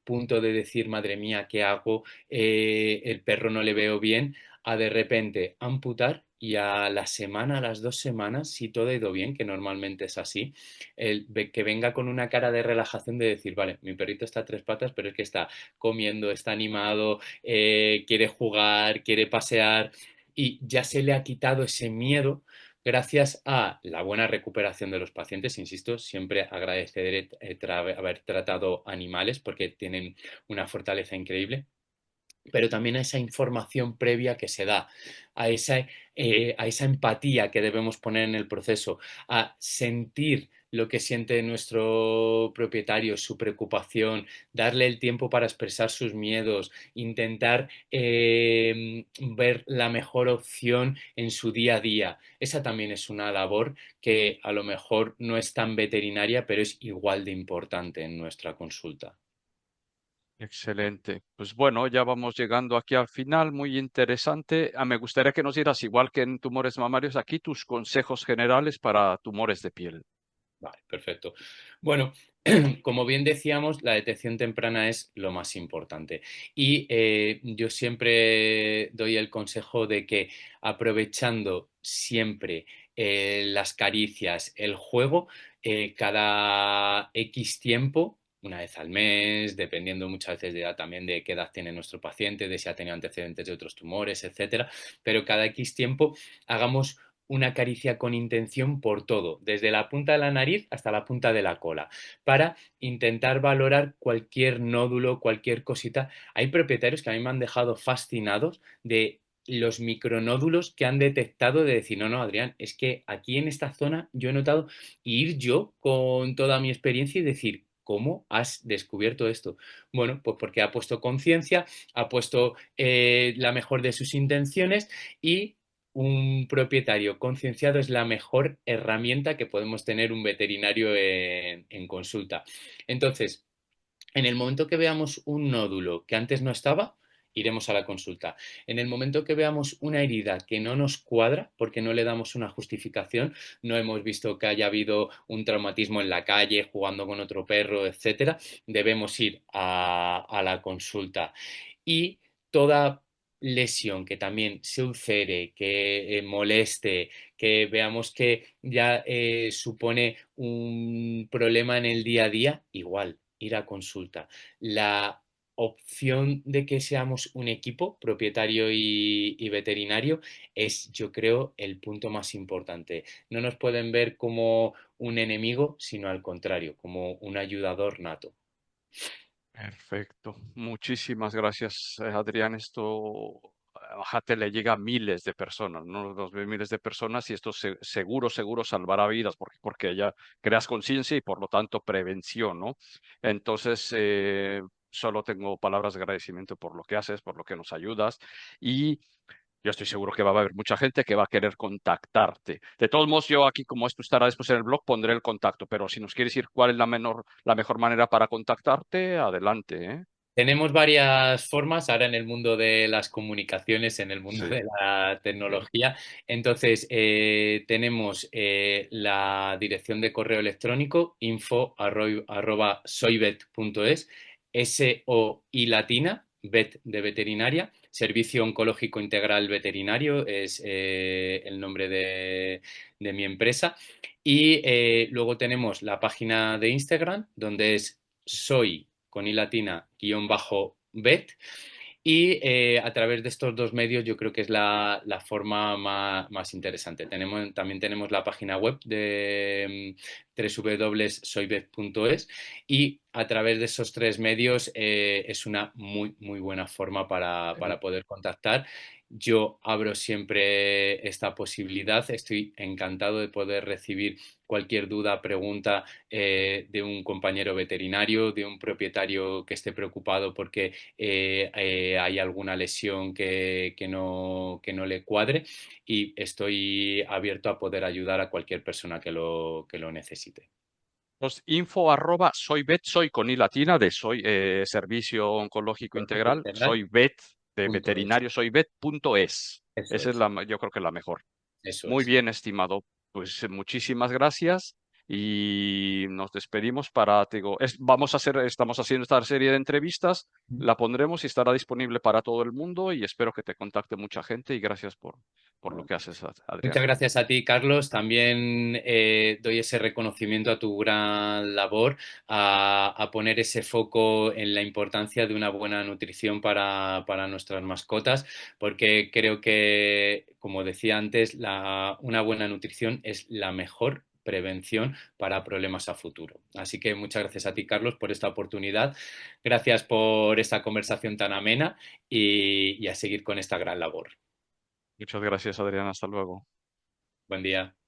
punto de decir, madre mía, ¿qué hago? El perro no le veo bien, a de repente amputar y a la semana, a las 2 semanas, si todo ha ido bien, que normalmente es así, que venga con una cara de relajación de decir, vale, mi perrito está a 3 patas, pero es que está comiendo, está animado, quiere jugar, quiere pasear y ya se le ha quitado ese miedo gracias a la buena recuperación de los pacientes. Insisto, siempre agradeceré haber tratado animales porque tienen una fortaleza increíble, pero también a esa información previa que se da, a esa empatía que debemos poner en el proceso, a sentir lo que siente nuestro propietario, su preocupación, darle el tiempo para expresar sus miedos, intentar ver la mejor opción en su día a día. Esa también es una labor que a lo mejor no es tan veterinaria, pero es igual de importante en nuestra consulta. Excelente. Pues bueno, ya vamos llegando aquí al final, muy interesante. Me gustaría que nos dieras, igual que en tumores mamarios, aquí tus consejos generales para tumores de piel. Vale, perfecto. Bueno, como bien decíamos, la detección temprana es lo más importante. Y yo siempre doy el consejo de que aprovechando siempre las caricias, el juego, cada X tiempo, una vez al mes, dependiendo muchas veces de edad, también de qué edad tiene nuestro paciente, de si ha tenido antecedentes de otros tumores, etcétera, pero cada X tiempo hagamos una caricia con intención por todo, desde la punta de la nariz hasta la punta de la cola, para intentar valorar cualquier nódulo, cualquier cosita. Hay propietarios que a mí me han dejado fascinados de los micronódulos que han detectado de decir, no, no, Adrián, es que aquí en esta zona yo he notado y ir yo con toda mi experiencia y decir, ¿cómo has descubierto esto? Bueno, pues porque ha puesto conciencia, ha puesto la mejor de sus intenciones y un propietario concienciado es la mejor herramienta que podemos tener un veterinario en consulta. Entonces, en el momento que veamos un nódulo que antes no estaba, iremos a la consulta. En el momento que veamos una herida que no nos cuadra, porque no le damos una justificación, no hemos visto que haya habido un traumatismo en la calle, jugando con otro perro, etcétera, debemos ir a la consulta. Y toda lesión que también se ulcere, que moleste, que veamos que ya supone un problema en el día a día, igual, ir a consulta. La opción de que seamos un equipo, propietario y veterinario, es, yo creo, el punto más importante. No nos pueden ver como un enemigo, sino al contrario, como un ayudador nato. Perfecto. Muchísimas gracias, Adrián. Esto a Jate le llega a miles de personas, no nos ve miles de personas y esto seguro, seguro salvará vidas porque ya creas conciencia y por lo tanto prevención, ¿no? Entonces, solo tengo palabras de agradecimiento por lo que haces, por lo que nos ayudas y yo estoy seguro que va a haber mucha gente que va a querer contactarte. De todos modos, yo aquí, como esto estará después en el blog, pondré el contacto, pero si nos quieres decir cuál es la mejor manera para contactarte, adelante, ¿eh? Tenemos varias formas ahora en el mundo de las comunicaciones, en el mundo Sí, de la sí. tecnología. Entonces, tenemos la dirección de correo electrónico info@soybet.es, SOI latina, vet de veterinaria, Servicio Oncológico Integral Veterinario es el nombre de mi empresa. Y luego tenemos la página de Instagram, donde es soy con i latina guión bajo vet. Y a través de estos dos medios yo creo que es la forma más interesante. También tenemos la página web de www.soybet.es y a través de esos tres medios es una muy buena forma para poder contactar. Yo abro siempre esta posibilidad. Estoy encantado de poder recibir cualquier duda, pregunta de un compañero veterinario, de un propietario que esté preocupado porque hay alguna lesión que no le cuadre y estoy abierto a poder ayudar a cualquier persona que lo necesite. Pues info@soybet, soy con i latina de soy Servicio Oncológico Lógico Integral, integral soy vet de punto es. veterinario, soybet.es. Eso Esa es es, yo creo que la mejor. eso Muy es. bien, estimado. Pues muchísimas gracias y nos despedimos para, te digo, estamos haciendo esta serie de entrevistas, la pondremos y estará disponible para todo el mundo y espero que te contacte mucha gente y gracias por lo que haces, Adrián. Muchas gracias a ti, Carlos. También doy ese reconocimiento a tu gran labor, a poner ese foco en la importancia de una buena nutrición para nuestras mascotas, porque creo que, como decía antes, una buena nutrición es la mejor prevención para problemas a futuro. Así que muchas gracias a ti, Carlos, por esta oportunidad. Gracias por esta conversación tan amena y a seguir con esta gran labor. Muchas gracias, Adrián. Hasta luego. Buen día.